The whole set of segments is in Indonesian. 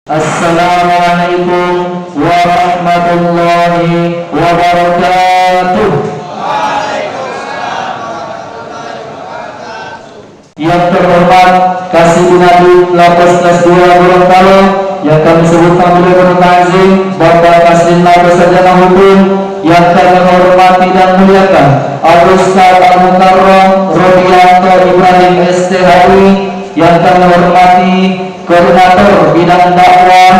Assalamualaikum warahmatullahi wabarakatuh. Yang terhormat Kasih Nabi Lapas Kelas 2 Gorontalo yang kami sebutkan oleh Guru Tanzim Bapak Kasih Lapas Sarjana Hukum yang kami hormati dan muliakan Al-Ustaz Al-Mukarram Rodianto Ibrahim STHI yang kami hormati Koordinator Bidang Dakwah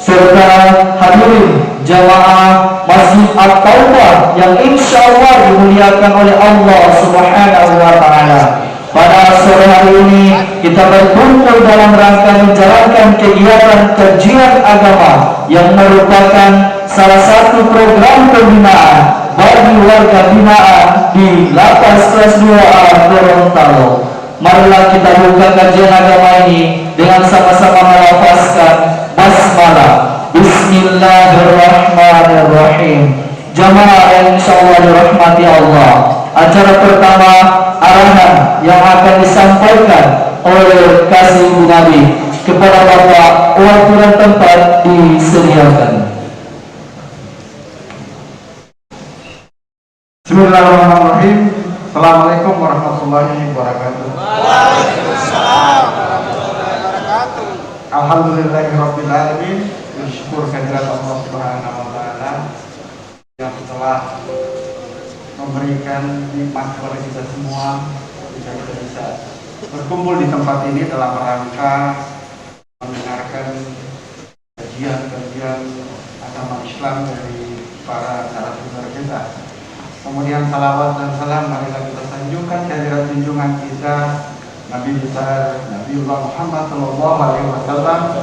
serta hadirin jamaah Masjid At-Taubah yang insya Allah dimuliakan oleh Allah Subhanahu wa Ta'ala. Pada sore hari ini kita berkumpul dalam rangka menjalankan kegiatan kajian agama yang merupakan salah satu program pembinaan bagi warga binaan di Lapas Kelas 2A Gorontalo. Marilah kita buka kajian agama ini dengan sama-sama melafazkan basmalah. Bismillahirrahmanirrahim. Jamaah yang insyaallah dirahmati Allah. Acara pertama arahan yang akan disampaikan oleh Kasih Nabi kepada Bapak, waktu dan tempat disediakan. Bismillahirrahmanirrahim. Assalamualaikum warahmatullahi wabarakatuh. Waalaikumsalam warahmatullahi wabarakatuh. Alhamdulillahirabbil alamin. Bersyukur kehadirat Allah Subhanahu wa taala yang telah memberikan nikmat kepada kita semua jika kita bisa berkumpul di tempat ini dalam rangka mendengarkan kajian agama Islam dari para narasumber kita. Kemudian salawat dan salam marilah kita sanjungkan kehadirat junjungan kita Nabi besar Nabiullah Muhammad sallallahu alaihi wasallam,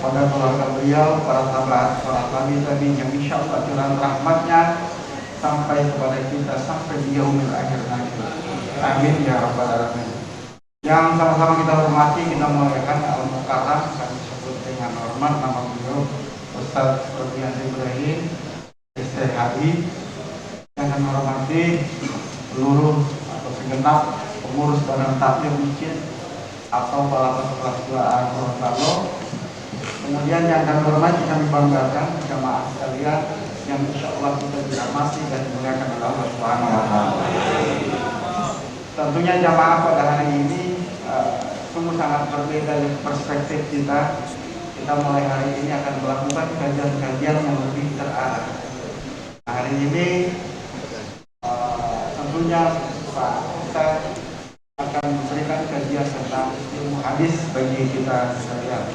pada keluarga beliau, para sahabat, para tabi'in yang insyaallah curah rahmatnya sampai kepada kita sampai di yaumil akhir nanti. Amin ya rabbal alamin. Yang sama-sama kita hormati, kita muliakan Al-Mukarram, kami sebut dengan hormat nama beliau Ustaz Rodianto Ibrahim STHI, yang kami hormati seluruh atau segenap pengurus badan taklim masjid atau Lapas Kelas 2A Gorontalo. Kemudian yang kami hormati, kami banggakan jamaah sekalian yang insya Allah kita dirahmati dan dimuliakan oleh Allah Subhanahu wa Ta'ala. Tentunya jamaah pada hari ini sungguh sangat berbeda dari perspektif kita. Kita mulai hari ini akan melakukan kajian-kajian yang lebih terarah. Hari ini tentunya Pak Ustaz akan memberikan kajian tentang ilmu hadis bagi kita sekalian.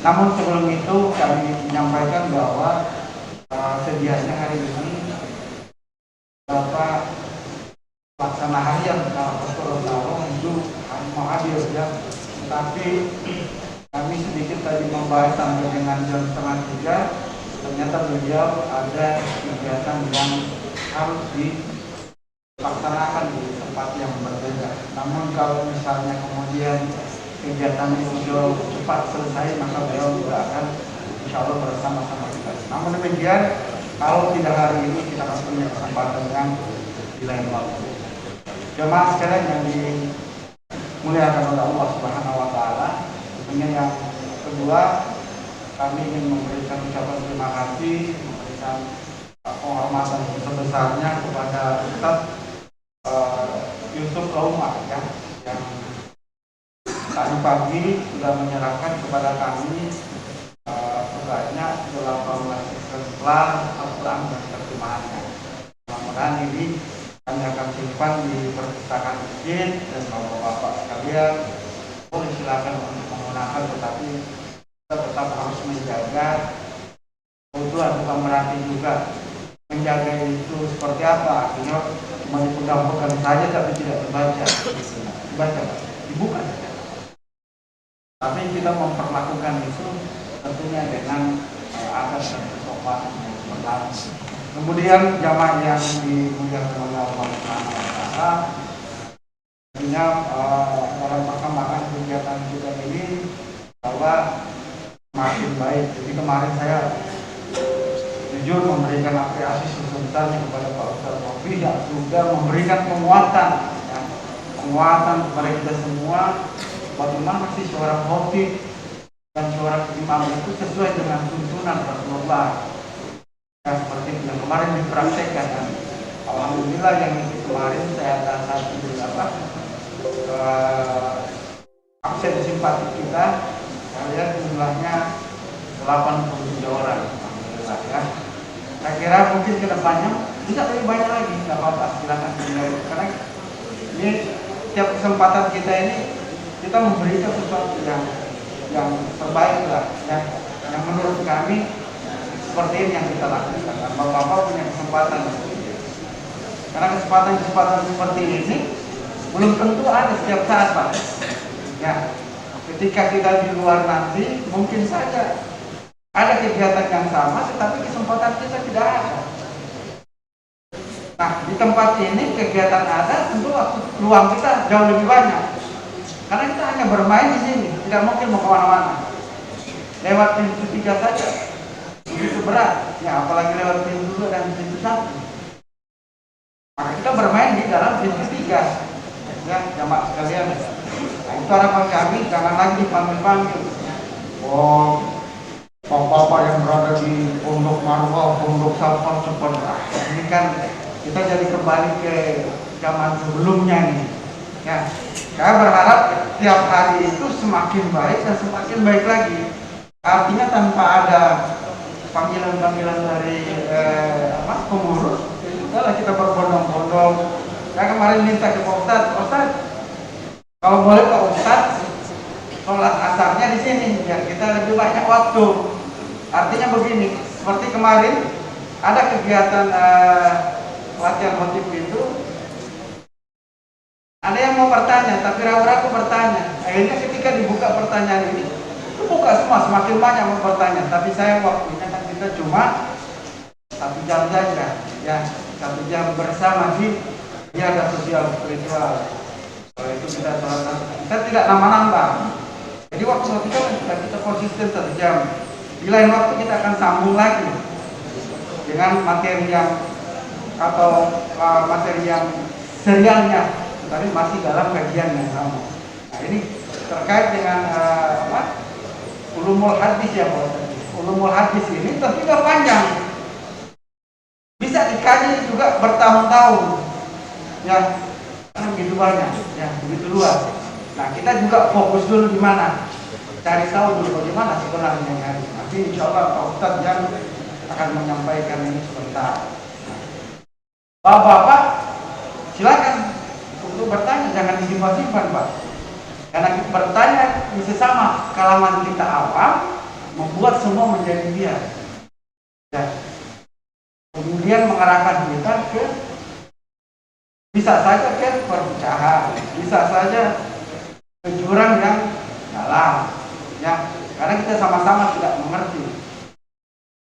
Namun sebelum itu kami menyampaikan bahwa sedianya hari ini Bapak Pelaksana Harian Lapas Gorontalo itu mau hadir ya, tapi kami sedikit tadi membahas sampai dengan jam 2:30. Ternyata beliau ada kegiatan yang harus dilaksanakan di tempat yang berbeda. Namun kalau misalnya kemudian kegiatan itu cepat selesai, maka beliau juga akan insya Allah bersama-sama kita. Namun demikian, kalau tidak hari ini kita akan punya kesempatan yang di lain waktu. Jemaah sekalian yang dimuliakan oleh Allah Subhanahu wa Ta'ala, tentunya yang kedua kami ingin memberikan ucapan terima kasih, memberikan penghormatan sebesarnya kepada Ustaz Yusuf Laumar yang tadi pagi sudah menyerahkan kepada kami sebanyak 18 eksemplar Al-Quran dan terjemahannya. Mudah-mudahan ini kami akan simpan di perpustakaan masjid, dan bapak-bapak sekalian boleh silakan untuk menggunakan, tetapi kita tetap harus menjaga kebutuhan, bukan berarti juga menjaga itu seperti apa, artinya cuma dipegang-pegang saja tapi tidak dibaca, dibuka saja. Tapi kita memperlakukan itu tentunya dengan adab dan kesopanan yang benar. Kemudian jamaah yang dimuliakan oleh Allah Subhanahu wa Ta'ala, tentunya dalam perkembangan kegiatan kita ini bahwa makin baik. Jadi kemarin saya jujur memberikan apresiasi sebesar-besarnya kepada Pak Ustaz Rofi yang sudah memberikan penguatan kepada kita semua. Bagaimana sih seorang khotib dan seorang imam itu sesuai dengan tuntunan Rasulullah. Ya, seperti yang kemarin dipraktekkan kan. Alhamdulillah yang kemarin saya ada satu absen simpati kita, saya lihat jumlahnya 83 orang. Alhamdulillah ya. Saya kira mungkin ke depannya bisa lebih banyak lagi, nggak apa-apa, silakan dimulai. Karena ini setiap kesempatan kita ini kita memberikan sesuatu yang terbaik lah, ya. Yang menurut kami seperti ini yang kita lakukan. Dan Bapak-bapak punya kesempatan. Karena kesempatan seperti ini belum tentu ada setiap saat, Pak. Ya, ketika kita di luar nanti mungkin saja ada kegiatan yang sama, tetapi kesempatan kita tidak ada. Nah, di tempat ini kegiatan ada, tentu waktu luang kita jauh lebih banyak. Karena kita hanya bermain di sini, tidak mungkin mau kemana-mana. Lewat pintu 3 saja, begitu berat. Ya, apalagi lewat pintu 2 dan pintu 1. Maka kita bermain di dalam pintu 3. Ya, jamaah sekalian. Nah, itu harapan kami, jangan lagi dipanggil-panggil. Oh, bapak-bapak yang berada di Pondok Marwah, Pondok Sapar, ini kan kita jadi kembali ke zaman sebelumnya nih. Ya, saya berharap tiap hari itu semakin baik dan semakin baik lagi. Artinya tanpa ada panggilan-panggilan dari pengurus, sudahlah kita berbondong-bondong. Saya kemarin minta ke Pak Ustadz, kalau boleh Pak Ustadz, sholat asarnya di sini, biar kita lebih banyak waktu. Artinya begini, seperti kemarin ada kegiatan latihan khotib itu, ada yang mau bertanya, tapi ragu-ragu bertanya. Akhirnya ketika dibuka pertanyaan ini, itu buka semua, semakin banyak mau bertanya. Tapi saya waktunya kan kita cuma 1 jam saja, ya 1 jam bersama sih, dia ada sosial spiritual. Kalau itu kita tidak nambah-nambah. Jadi waktu kita konsisten 1 jam. Di lain waktu kita akan sambung lagi dengan materi yang materi yang serialnya, tapi masih dalam kajian yang sama. Nah, ini terkait dengan ulumul hadis ya, Pak. Ulumul hadis ini tentunya panjang, bisa dikaji juga bertahun-tahun, ya, karena begitu banyak, ya, begitu luas. Nah, kita juga fokus dulu di mana, cari tahu dulu bagaimana sebenarnya hari. Nanti insya Allah Pak Ustadz yang akan menyampaikan ini sebentar. Bapak-bapak, silakan untuk bertanya, jangan disimpan-simpan, Pak. Karena bertanya di sesama kalangan kita apa, membuat semua menjadi biar. Ya. Kemudian mengarahkan kita ke, bisa saja ke perpecahan, bisa saja ke jurang yang dalam. Ya, karena kita sama-sama tidak mengerti.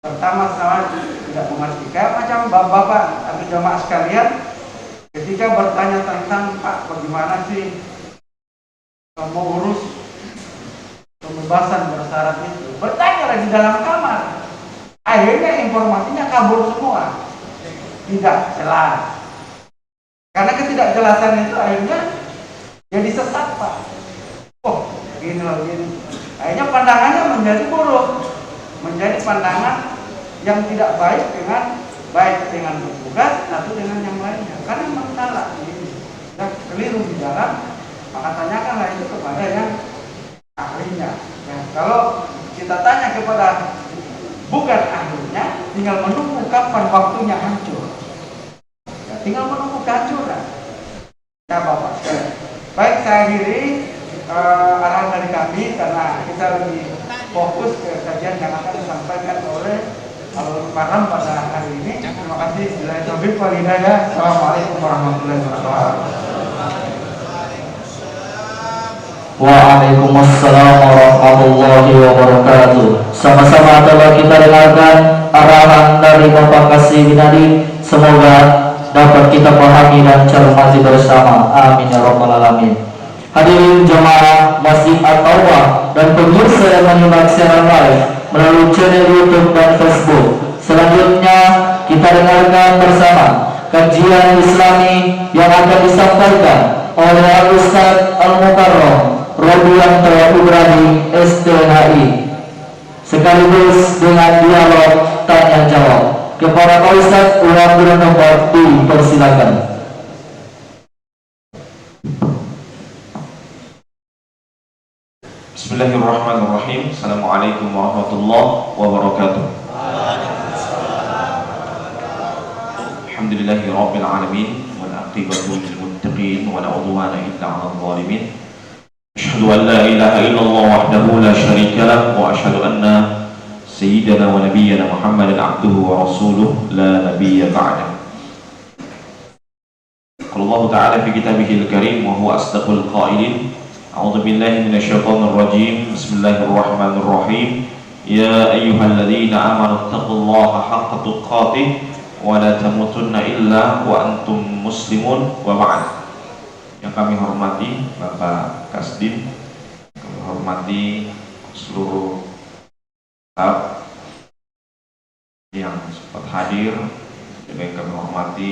Pertama-tama tidak mengerti. Kayak macam bapak-bapak atau jamaah sekalian, ketika bertanya tentang Pak, bagaimana sih mau urus pembebasan bersyarat itu, bertanyalah di dalam kamar. Akhirnya informasinya kabur semua, tidak jelas. Karena ketidakjelasan itu akhirnya jadi sesat, Pak. Oh, gini loh, gini. Akhirnya pandangannya menjadi buruk, menjadi pandangan yang tidak baik dengan petugas atau dengan yang lainnya. Karena memang salah ini, dan keliru di dalam, maka tanyakanlah itu kepada yang ahlinya. Ya, kalau kita tanya kepada bukan ahlinya, tinggal menunggu kapan waktunya hancur. Ya, tinggal menunggu kehancuran. Ya Bapak sekalian. Baik, saya akhiri arahan dari kami karena kita lebih fokus ke kajian yang akan disampaikan oleh Al-Mukarram pada hari ini. Terima kasih. Billahi taufiq wal hidayah. Assalamualaikum warahmatullahi wabarakatuh. Waalaikumsalam warahmatullahi wabarakatuh. Sama-sama telah kita dengarkan arahan dari Bapak Kasih Binadi. Semoga dapat kita pahami dan cermati bersama. Amin ya rabbal alamin. Hadirin jemaah Masjid At-Tawbah dan pemirsa yang menyimak siaran live melalui channel YouTube dan Facebook. Selanjutnya kita dengarkan bersama kajian Islami yang akan disampaikan oleh Al-Ustadz Al-Mukarram Robianto Ibrahim STHI. sekaligus dengan dialog tanya jawab. Kepada Pak Ustadz, ulang nomor dipersilakan. Bismillahirrahmanirrahim. Assalamualaikum warahmatullahi wabarakatuh. Alhamdulillahi rabbil alamin wal aqibatu lil muttaqin wa la udwana illa 'alal zalimin. Asyhadu an la ilaha illallah wahdahu la syarika lah wa asyhadu anna sayyidana wa nabiyyana Muhammadan abduhu wa rasuluh la nabiyya ba'dah. Qala Allah ta'ala fi kitabihil karim wa huwa asdaqul qailin. A'udzu billahi minasyaitonir rajim. Bismillahirrahmanirrahim. Ya ayyuhalladzina amanu taqullaha haqqa tuqatih wa la tamutunna illa wa antum muslimun wa ba'd. Yang kami hormati Bapak Kasdim, kami hormati seluruh staf yang sempat hadir, juga yang kami hormati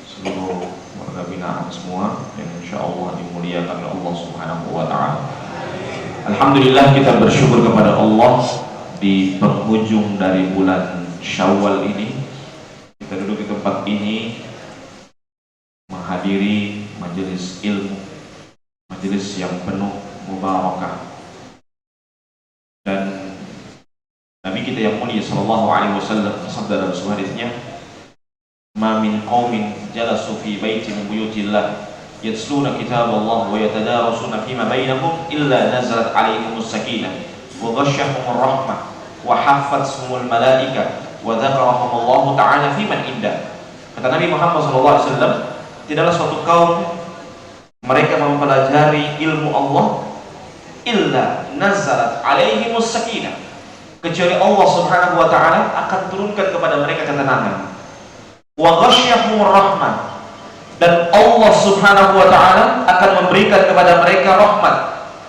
seluruh warga binaan semua yang insya Allah dimuliakan oleh Allah Subhanahu wa Ta'ala. Alhamdulillah, kita bersyukur kepada Allah di penghujung dari bulan Syawal ini kita duduk di tempat ini menghadiri majelis ilmu, majelis yang penuh mubarakah. Dan Nabi kita yang mulia sallallahu alaihi wasallam bersabda dalam sebuah hadisnya, "Ma min qaumin jalasu fi baitin min buyutillah yatluna kitaballah wa yatadarasuna fima bainahum illa nazalat alaihimus sakinah wa ghasyahumur rahmah wa haffathumul malaikah wa dzakarahumullahu ta'ala fi man indah." Kata Nabi Muhammad sallallahu alaihi wasallam, tidaklah suatu kaum mereka mempelajari ilmu Allah illa nazalat alaihimus sakinah, kecuali Allah Subhanahu wa Ta'ala akan turunkan kepada mereka ketenangan. Wa ghasyahumur rahmah, dan Allah Subhanahu wa Ta'ala akan memberikan kepada mereka rahmat.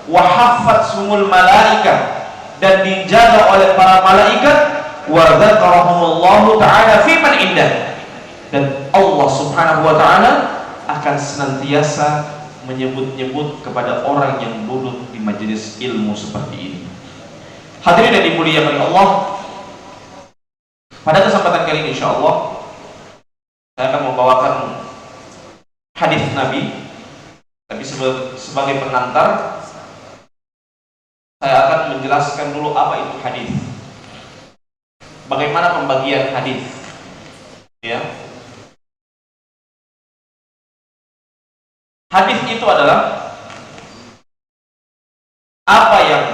Wa haffathumul malaikah, dan dijaga oleh para malaikat. Wa dzakarahumullahu ta'ala fi man indah, dan Allah Subhanahu wa Ta'ala akan senantiasa menyebut-nyebut kepada orang yang duduk di majelis ilmu seperti ini. Hadirin yang dimuliakan oleh Allah, pada kesempatan kali ini insyaallah saya akan membawakan hadis Nabi, tapi sebagai pengantar saya akan menjelaskan dulu apa itu hadis, bagaimana pembagian hadis, ya. Hadis itu adalah apa yang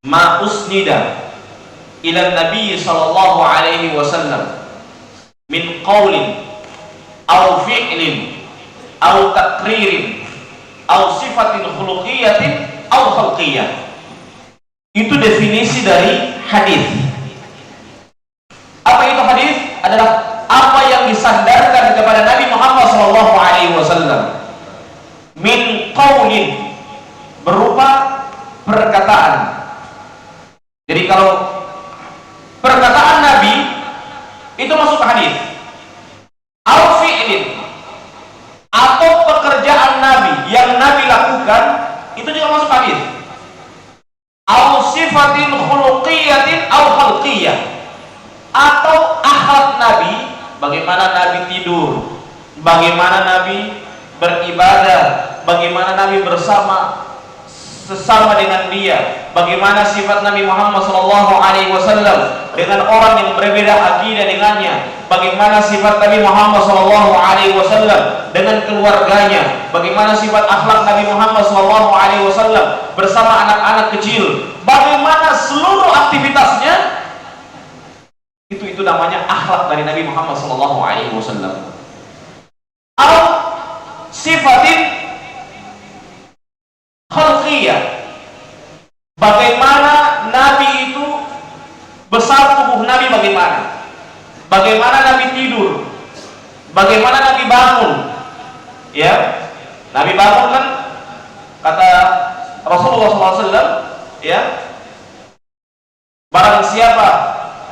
ma'usnida ila Nabi sallallahu alaihi wasallam min qaulin aw fi'lin aw taqririn aw sifatin khuluqiyatin aw khalqiyah. Itu definisi dari hadis. Apa itu hadis? Adalah apa yang disandarkan kepada Nabi Muhammad sallallahu alaihi wasallam min qaulin, berupa perkataan. Jadi kalau perkataan Nabi itu masuk ke hadis. Au fi'lin, atau pekerjaan Nabi yang Nabi lakukan itu juga masuk ke hadis. Au sifatin khuluqiyatin au khalqiyah, atau akhlak Nabi, bagaimana Nabi tidur, bagaimana Nabi beribadah, bagaimana Nabi bersama sesama dengan dia, bagaimana sifat Nabi Muhammad SAW dengan orang yang berbeda akidah dengannya, bagaimana sifat Nabi Muhammad SAW dengan keluarganya, bagaimana sifat akhlak Nabi Muhammad SAW bersama anak-anak kecil, bagaimana seluruh aktivitasnya, itu namanya akhlak dari Nabi Muhammad SAW. Atau sifatin khalqiyah, bagaimana Nabi itu besar tubuh Nabi, bagaimana Nabi tidur, bagaimana Nabi bangun, ya. Nabi bangun kan kata Rasulullah SAW, ya, barang siapa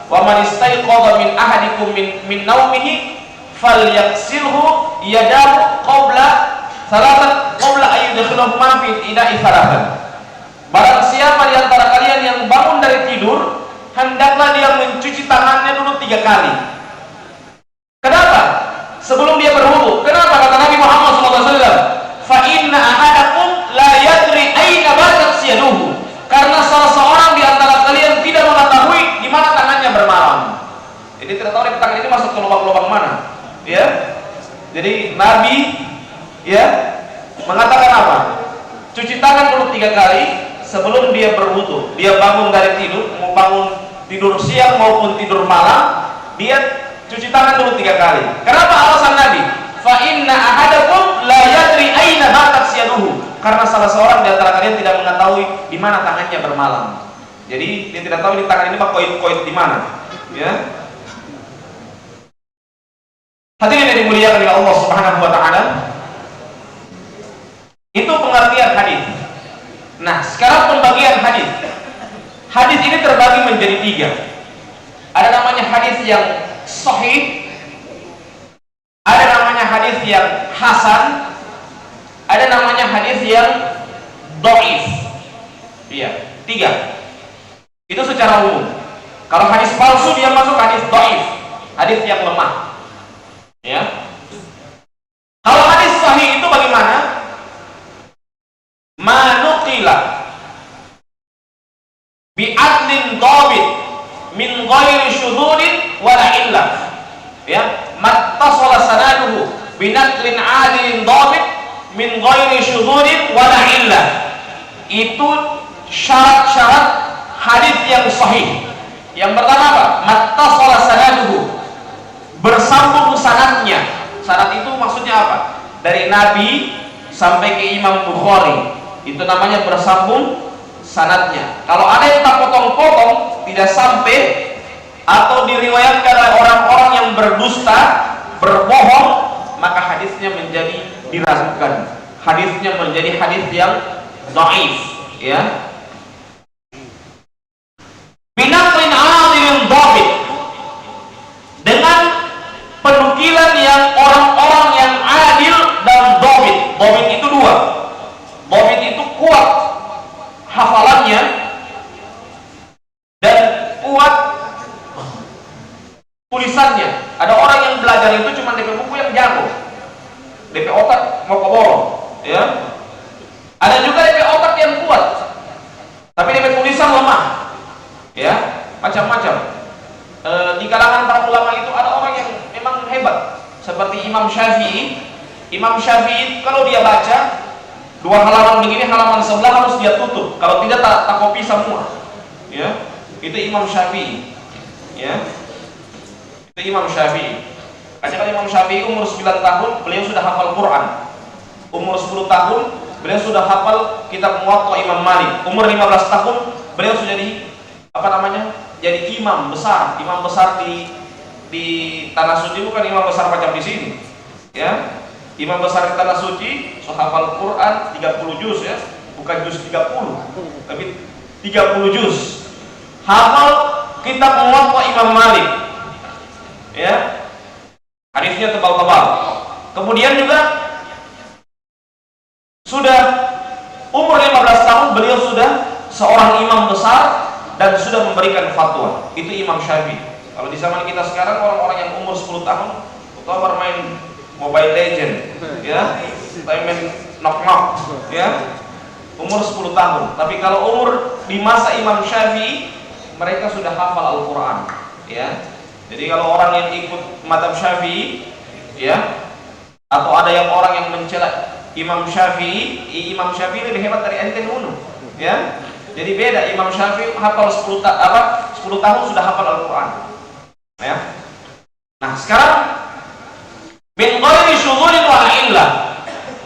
wa man istayqadha min ahadikum min naumihi falyaksilhu yadahu qabla salatan qabla ayyudkhilahu man fi ina'i salatan. Barang siapa di antara kalian yang bangun dari tidur, 3 kali. Kenapa? Sebelum dia berwudu. Kenapa? Kata Nabi Muhammad SAW, fa inna ahadakum la yadri aina batat yaduhu. Karena salah seorang di antara kalian tidak mengetahui di mana tangannya bermalam. Jadi tidak tahu tangan ini masuk ke lubang-lubang mana. Ya. Jadi Nabi ya mengatakan apa? Cuci tangan dulu 3 kali sebelum dia berwudu. Dia bangun dari tidur, mau bangun tidur siang maupun tidur malam, dia cuci tangan dulu 3 kali. Kenapa alasan Nabi? Fa inna ahadakum la yadri aina batat yaduhu. Karena salah seorang di antara kalian tidak mengetahui di mana tangannya bermalam. Jadi dia tidak tahu di tangan ini koid-koid di mana. Ya. Hadirin yang dimuliakan oleh Allah Subhanahu wa taala. Itu pengertian hadis. Nah, sekarang pembagian hadis. Hadis ini terbagi menjadi 3. Ada namanya hadis yang sahih, ada namanya hadis yang hasan, ada namanya hadis yang dhaif. Iya, 3. Itu secara umum. Kalau hadis palsu dia masuk hadis dhaif, hadis yang lemah. Ya. Kalau hadis sahih itu bagaimana? Manuqila bi'adlin dhabit min ghairi syududin wala illah. Ya, mattasala sanaduhu binaqlin 'adilin dhabit min ghairi syududin wala illah. Itu syarat-syarat hadis yang sahih. Yang pertama apa? Mattasala sanaduhu, bersambung sanadnya. Sanad itu maksudnya apa? Dari Nabi sampai ke Imam Bukhari. Itu namanya bersambung sanadnya. Kalau ada yang tak potong-potong, tidak sampai, atau diriwayatkan oleh orang-orang yang berdusta, berbohong, maka hadisnya menjadi diragukan. Hadisnya menjadi hadis yang dhaif, ya. Binaqlin 'adilin dhabit, dengan penukilan yang orang-orang yang adil dan dhabit. Dhabit itu 2. Dhabit itu kuat hafalannya dan kuat tulisannya. Ada orang yang belajar itu cuma DP buku yang jago, DP otak mau keborong, ya. Ada juga DP otak yang kuat, tapi DP tulisan lemah, ya. Macam-macam. Di kalangan para ulama itu ada orang yang memang hebat, seperti Imam Syafi'i. Imam Syafi'i kalau dia baca 2 halaman begini, halaman sebelah harus dia tutup. Kalau tidak tak kopi semua. Ya, itu Imam Syafi'i. Ya, itu Imam Syafi'i. Kan Imam Syafi'i umur 9 tahun beliau sudah hafal Quran. Umur 10 tahun beliau sudah hafal kitab Muwatta Imam Malik. Umur 15 tahun beliau sudah jadi imam besar di tanah suci. Bukan imam besar macam di sini. Ya. Imam besar di tanah suci, so hafal Quran 30 juz, ya, bukan juz 30, tapi 30 juz. Hafal kitab Muwatta Imam Malik, ya, hadisnya tebal-tebal. Kemudian juga sudah umur 15 tahun beliau sudah seorang imam besar dan sudah memberikan fatwa. Itu Imam Syafi'i. Kalau di zaman kita sekarang orang-orang yang umur 10 tahun atau bermain Mobile Legend, ya, main knock-knock, ya, umur 10 tahun. Tapi kalau umur di masa Imam Syafi'i, mereka sudah hafal Al-Quran, ya. Jadi kalau orang yang ikut mazhab Syafi'i, ya, atau ada yang orang yang mencela Imam Syafi'i lebih hebat dari ente dulu, ya. Jadi beda, Imam Syafi'i hafal 10 tahun sudah hafal Al-Quran, ya. Nah, sekarang min ghairi syughulin wa illah,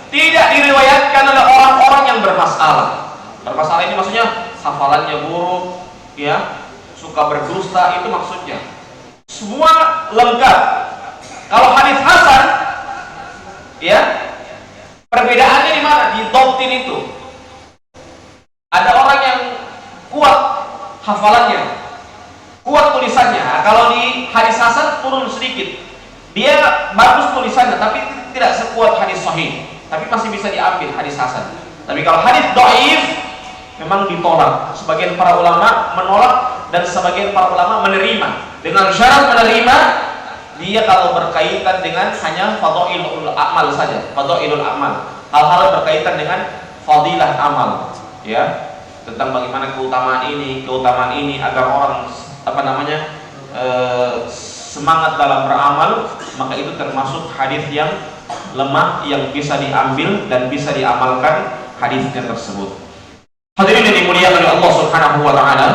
tidak diriwayatkan oleh orang-orang yang bermasalah. Bermasalah ini maksudnya hafalannya buruk, ya, suka berdusta, itu maksudnya. Semua lengkap. Kalau hadis hasan, ya, perbedaannya di mana? Di dhabtin itu. Ada orang yang kuat hafalannya, kuat tulisannya. Nah, kalau di hadis hasan turun sedikit. Dia bagus tulisannya, tapi tidak sekuat hadis sahih. Tapi masih bisa diambil hadis hasan. Tapi kalau hadis dhaif memang ditolak. Sebagian para ulama menolak dan sebagian para ulama menerima. Dengan syarat menerima, dia kalau berkaitan dengan hanya fadhailul amal saja, fadhailul amal, hal-hal berkaitan dengan fadilah amal, ya, tentang bagaimana keutamaan ini agar orang semangat dalam beramal, maka itu termasuk hadis yang lemah yang bisa diambil dan bisa diamalkan hadisnya tersebut. Hadirin yang dimuliakan oleh Allah Subhanahu wa taala.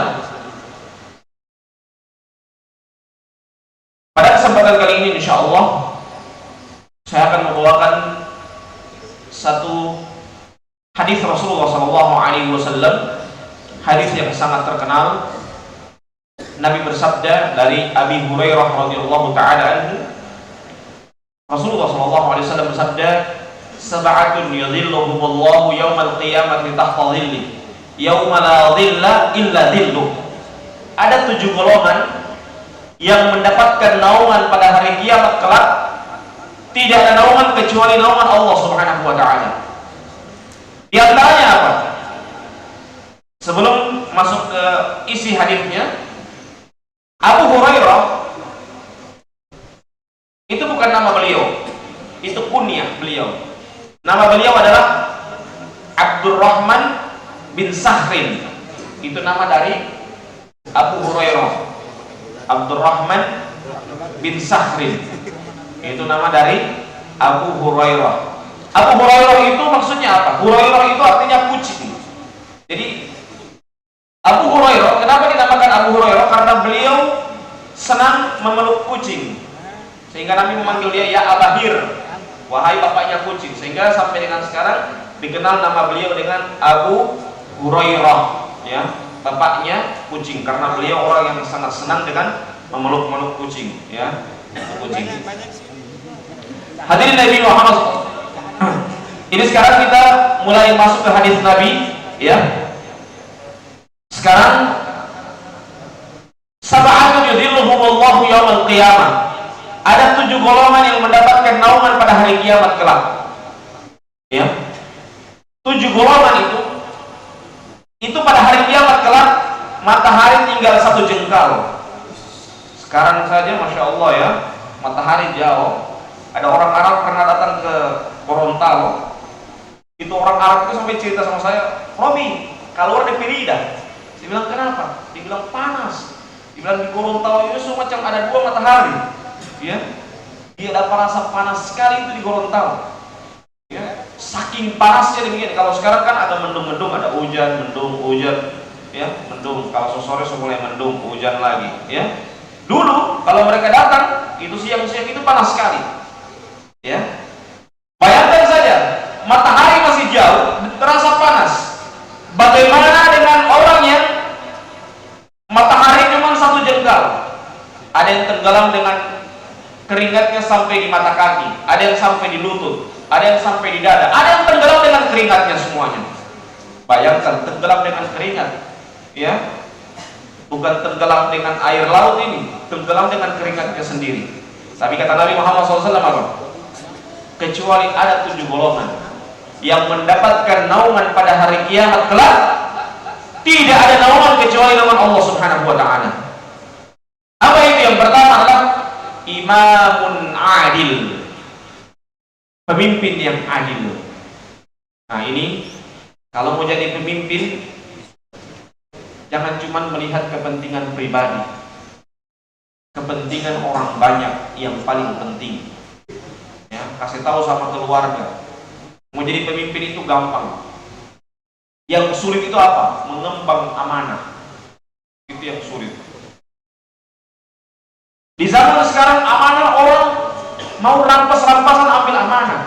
Pada kesempatan kali ini insyaallah saya akan membawakan satu hadis Rasulullah sallallahu alaihi wasallam, hadis yang sangat terkenal. Nabi bersabda dari Abi Hurairah radhiyallahu taala anhu, Rasulullah sallallahu alaihi wasallam bersabda, "Sab'atun yadhilluhumullahu yaumal qiyamati tahta dhilli, yauma la dhilla illa dhilluh." Ada 7 golongan yang mendapatkan naungan pada hari kiamat kelak, tidak ada naungan kecuali naungan Allah Subhanahu wa taala. Di antaranya apa? Sebelum masuk ke isi hadisnya, Abu Hurairah itu bukan nama beliau, itu kunyah beliau. Nama beliau adalah Abdurrahman bin Sakhrin. Itu nama dari Abu Hurairah. Abdurrahman bin Sakhrin. Itu nama dari Abu Hurairah. Abu Hurairah itu maksudnya apa? Hurairah itu artinya kucing. Jadi Abu Hurairah, kenapa dinamakan Abu Hurairah? Karena beliau senang memeluk kucing, sehingga Nabi memanggil dia ya Abahir, wahai bapaknya kucing. Sehingga sampai dengan sekarang dikenal nama beliau dengan Abu Hurairah, ya, bapaknya kucing, karena beliau orang yang sangat senang dengan memeluk kucing, ya, kucing. Hadirin Nabi Muhammad, ini sekarang kita mulai masuk ke hadis Nabi, ya. Sekarang sab'atun yudhilluhumullahu yaumal qiyamah. Ada 7 golongan yang mendapatkan naungan pada hari kiamat kelak. Ya. 7 golongan itu pada hari kiamat kelak matahari tinggal 1 jengkal. Sekarang saja Masya Allah ya, matahari jauh. Ada orang Arab pernah datang ke Gorontalo. Itu orang Arab itu sampai cerita sama saya, "Robi, kalau ada Pirida." Saya bilang, "Kenapa?" Dia bilang, "Panas." Dia bilang, "Di Gorontalo itu semacam ada 2 matahari." Ya. Dia dapat rasa panas sekali itu di Gorontalo. Ya. Saking panasnya demikian. Kalau sekarang kan ada mendung-mendung, ada hujan, mendung, hujan, ya, mendung. Kalau sore mulai mendung, hujan lagi, ya. Dulu kalau mereka datang, itu siang-siang itu panas sekali. Ya. Bayangkan saja, matahari masih jauh, terasa panas. Bagaimana dengan orang yang matahari cuma 1 jengkal? Ada yang tenggelam dengan keringatnya sampai di mata kaki, ada yang sampai di lutut, ada yang sampai di dada, ada yang tenggelam dengan keringatnya semuanya. Bayangkan tenggelam dengan keringat, ya, bukan tenggelam dengan air laut ini, tenggelam dengan keringatnya sendiri. Tapi kata Nabi Muhammad SAW apa? Kecuali ada 7 golongan yang mendapatkan naungan pada hari kiamat kelak, tidak ada naungan kecuali naungan Allah Subhanahu wa taala. Apa itu? Yang pertama adalah imamun adil, pemimpin yang adil. Nah, ini kalau mau jadi pemimpin, jangan cuma melihat kepentingan pribadi, kepentingan orang banyak yang paling penting. Ya, kasih tahu sama keluarga. Mau jadi pemimpin itu gampang. Yang sulit itu apa? Mengembang amanah. Itu yang sulit. Di zaman sekarang amanah, orang mau rampas-rampasan ambil amanah.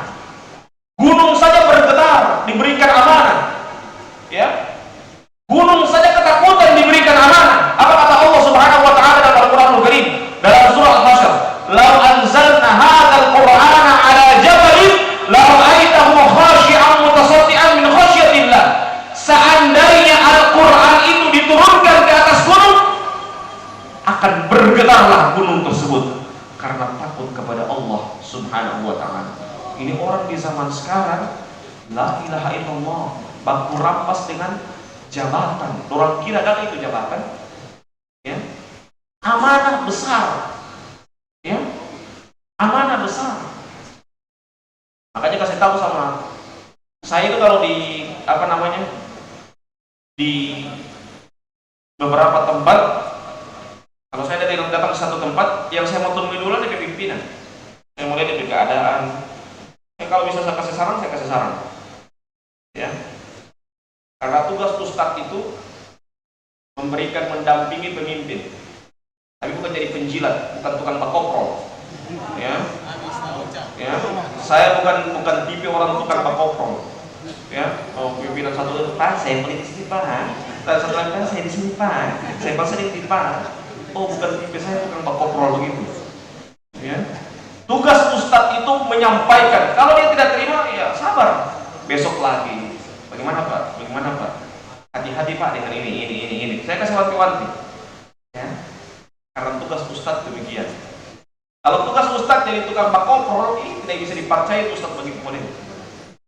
Gunung saja bergetar diberikan amanah. Ya. Gunung saja ketakutan diberikan amanah. Apa kata Allah Subhanahu wa taala dalam Al-Qur'anul Karim dalam surah Al-Hasyr? "Lau anzalna hadzal Qur'ana 'ala jabalin la ra'aitahu khashi'an mutasaddian min khasyatillah." Seandainya Al-Qur'an itu diturunkan ke atas gunung, akan bergetarlah gunung tersebut karena takut kepada Allah Subhanahu wa taala. Ini orang di zaman sekarang la ilaha illallah, baku rampas dengan jabatan. Orang kira kan itu jabatan. Ya. amanah besar. Ya, amanah besar. Makanya kasih tahu sama saya itu kalau di di beberapa tempat, kalau saya datang ke satu tempat, yang saya mau temui dulu adalah pimpinan. Saya mulai dari keadaan. Kalau bisa saya kasih saran. Ya, karena tugas ustadz itu mendampingi pemimpin, tapi bukan jadi penjilat, bukan tukang bakoprol. Ya, saya bukan tipe orang tukang bakoprol. Ya, pimpinan satu itu, Pak, saya boleh di sini Pak. Satu lagi, Pak, saya di sini Pak. Saya pasal di Pak. Oh, bukan tipe saya tukang bakoprol begitu. Ya, tugas ustadz itu menyampaikan. Kalau dia tidak terima, ya sabar. Besok lagi. Bagaimana Pak? Hati-hati Pak dengan ini. Saya kasih wanti-wanti. Ya, karena tugas ustadz demikian. Kalau tugas ustadz jadi tukang bakoprol, ini tidak bisa dipercaya ustadz bagi kemudian.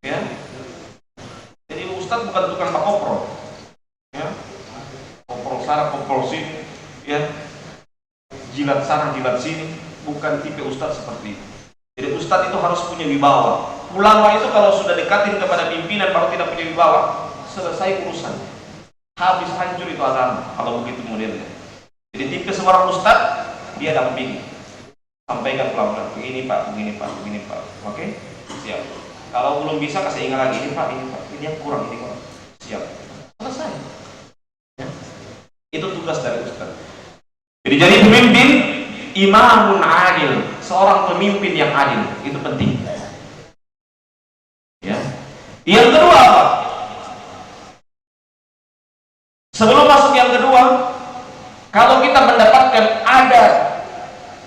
Ya, jadi ustadz bukan tukang bakoprol. Ya, koprol sana, koprol sini. Ya, jilat sana, jilat sini. Bukan tipe ustadz seperti itu. Jadi ustadz itu harus punya wibawa. Ulama itu kalau sudah dekatin kepada pimpinan baru tidak punya wibawa, selesai urusan. Habis hancur itu agama kalau begitu modelnya. Jadi tipe seorang ustadz, dia dampingi. Sampaikan pelan-pelan, begini Pak. Oke? Siap. Kalau belum bisa kasih ingat lagi, ini Pak. Ini yang kurang. Siap. Selesai. Ya. Itu tugas dari ustadz. Jadi pemimpin imamun adil, seorang pemimpin yang adil, itu penting. Ya. Yang kedua apa? Sebelum masuk yang kedua, kalau kita mendapatkan ada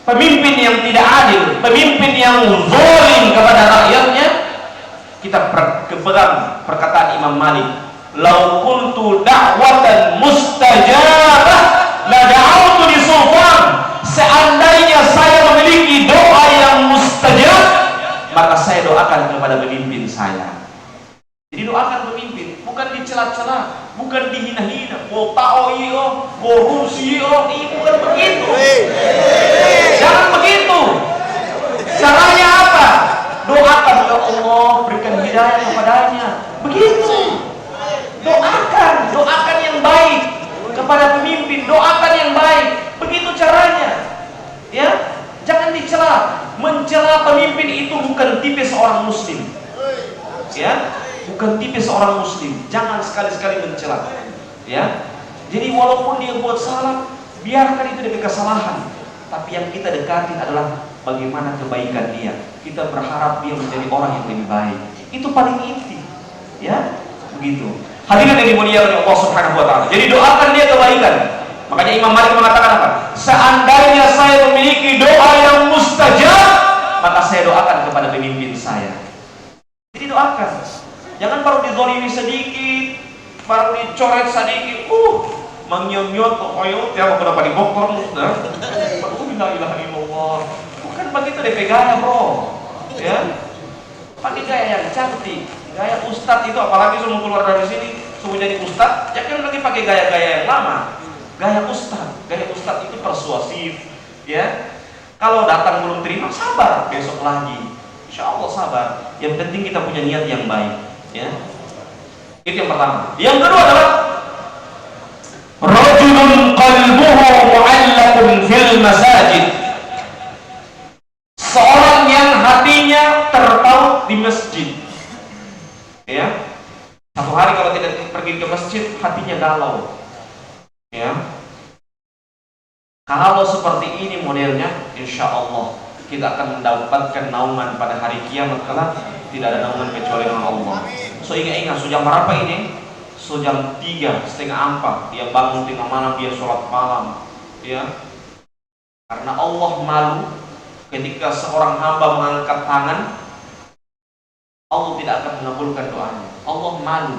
pemimpin yang tidak adil, pemimpin yang zalim kepada rakyatnya, kita pegang perkataan Imam Malik, "Lau kuntu da'watan mustajabah la da'awtu li sultan." Seandainya saya memiliki doa yang mustajab, maka saya doakan kepada pemimpin saya. Jadi doakan pemimpin, bukan dicela-cela, bukan dihina-hina. Korupsi, bukan begitu. Jangan begitu. Caranya apa? Doakan, ya Allah, berikan hidayah kepadanya. Begitu. Doakan yang baik kepada pemimpin, doakan yang baik. Begitu caranya. Ya, jangan dicela. Mencela pemimpin itu bukan tipe seorang muslim. Ya, bukan tipe seorang muslim. Jangan sekali-sekali mencela. Ya. Jadi walaupun dia buat salah, biarkan itu dari kesalahan. Tapi yang kita dekati adalah bagaimana kebaikan dia. Kita berharap dia menjadi orang yang lebih baik. Itu paling inti. Ya, begitu. Hadirin yang dimuliakan oleh Allah Subhanahu wa taala. Jadi doakan dia kebaikan. Makanya Imam Malik mengatakan apa? Seandainya saya memiliki doa yang mustajab, maka saya doakan kepada pemimpin saya. Jadi doakan. Jangan baru dizalimi sedikit, baru dicoret sedikit, mengyot-nyot, ya berapa di bokor, la ilaha illallah. Bukan begitu DP gaya, bro. Ya, pakai gaya yang cantik, gaya ustadz itu, apalagi semua keluar dari sini, semua jadi ustadz, jangan lagi pakai gaya-gaya yang lama. Gaya ustadz itu persuasif, ya. Kalau datang belum terima, sabar, besok lagi. Insya Allah sabar. Yang penting kita punya niat yang baik, ya. Itu yang pertama. Yang kedua adalah rajulun qalbuhu mu'allaqun fil masajid. Seorang yang hatinya terpaut di masjid. Ya. Satu hari kalau tidak pergi ke masjid, hatinya galau. Ya. Kalau seperti ini modelnya, insya Allah kita akan mendapatkan naungan pada hari kiamat kelak. Tidak ada naungan kecuali dengan Allah. So ingat, jam berapa ini? So jam 3:30 dia bangun tengah malam, dia sholat malam. Ya. Karena Allah malu ketika seorang hamba mengangkat tangan, Allah tidak akan mengabulkan doanya. Allah malu.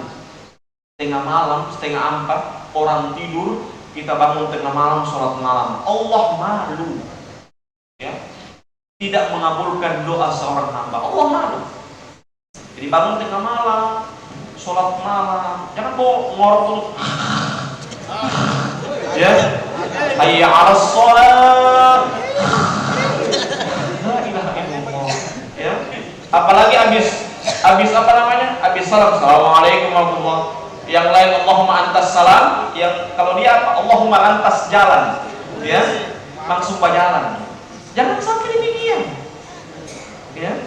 Tengah malam, 3:30 orang tidur, kita bangun tengah malam sholat malam. Allah malu. Ya. Tidak mengabulkan doa seorang hamba. Allah malu. Jadi bangun tengah malam, sholat malam, jangan ngorok dulu. Ya, hayya 'alas shalah, habis apa namanya? Habis salam, assalamualaikum warahmatullahi. Yang lain Allahumma antas salam, yang kalau dia apa? Allahumma antas jalan. Ya, langsung berjalan. Jangan sampai demikian. Ya.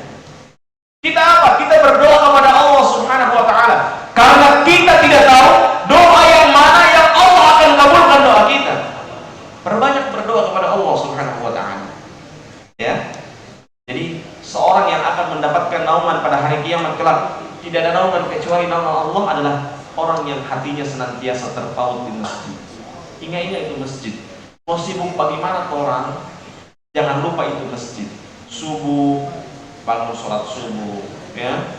Kita apa? Kita berdoa kepada Allah Subhanahu wa taala. Karena kita tidak tahu doa yang mana yang Allah akan kabulkan doa kita. Perbanyak berdoa kepada Allah Subhanahu wa taala. Ya. Jadi seorang yang akan mendapatkan naungan pada hari kiamat kelak, tidak ada naungan kecuali naungan Allah adalah orang yang hatinya senantiasa terpaut di masjid. Ingat itu masjid. Mau sibuk bagaimana orang, jangan lupa itu masjid. Subuh, bangun sholat subuh, ya.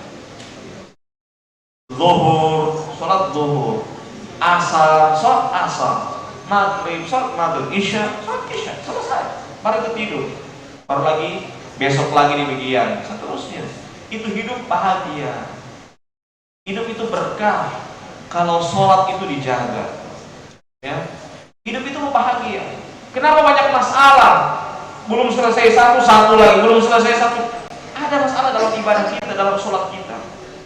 Zuhur, sholat zuhur. Asar, sholat asar. Maghrib, sholat maghrib. Isya, sholat isya. Selesai. Baru tidur. Baru lagi, besok lagi demikian. Seterusnya. Itu hidup bahagia. Hidup itu berkah. Kalau sholat itu dijaga, ya, hidup itu bahagia. Kenapa banyak masalah? Belum selesai satu lagi, belum selesai satu. Ada masalah dalam ibadah kita, dalam sholat kita.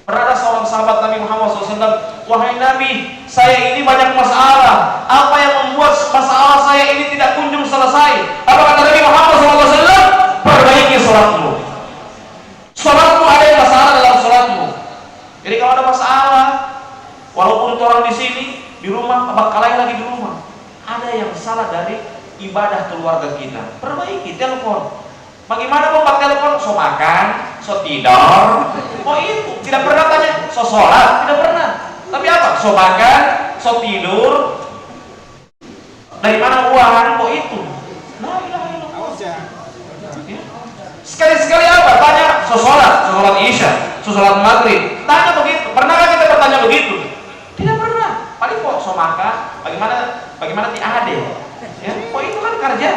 Pernah ada seorang sahabat Nabi Muhammad SAW, wahai Nabi, saya ini banyak masalah. Apa yang membuat masalah saya ini tidak kunjung selesai? Apa kata Nabi Muhammad SAW? Perbaiki sholatmu. Sholatmu ada yang masalah dalam sholatmu. Jadi kalau ada masalah, walaupun orang di sini, di rumah, bakal lain lagi di rumah, ada yang salah dari ibadah keluarga kita. Perbaiki, telepon. Bagaimana mau pakai telepon? So makan, so tidur. Oh itu, tidak pernah tanya. So sholat, tidak pernah. Tapi apa? So makan, so tidur. Dari mana uang? Oh itu. Nah, sekali-sekali apa? Tanya. So sholat isya, so sholat maghrib. Tanya begitu. Pernahkah kita bertanya begitu? Tidak pernah. Paling kok so makan. Bagaimana ti ade? Ya, kok itu kan kerja.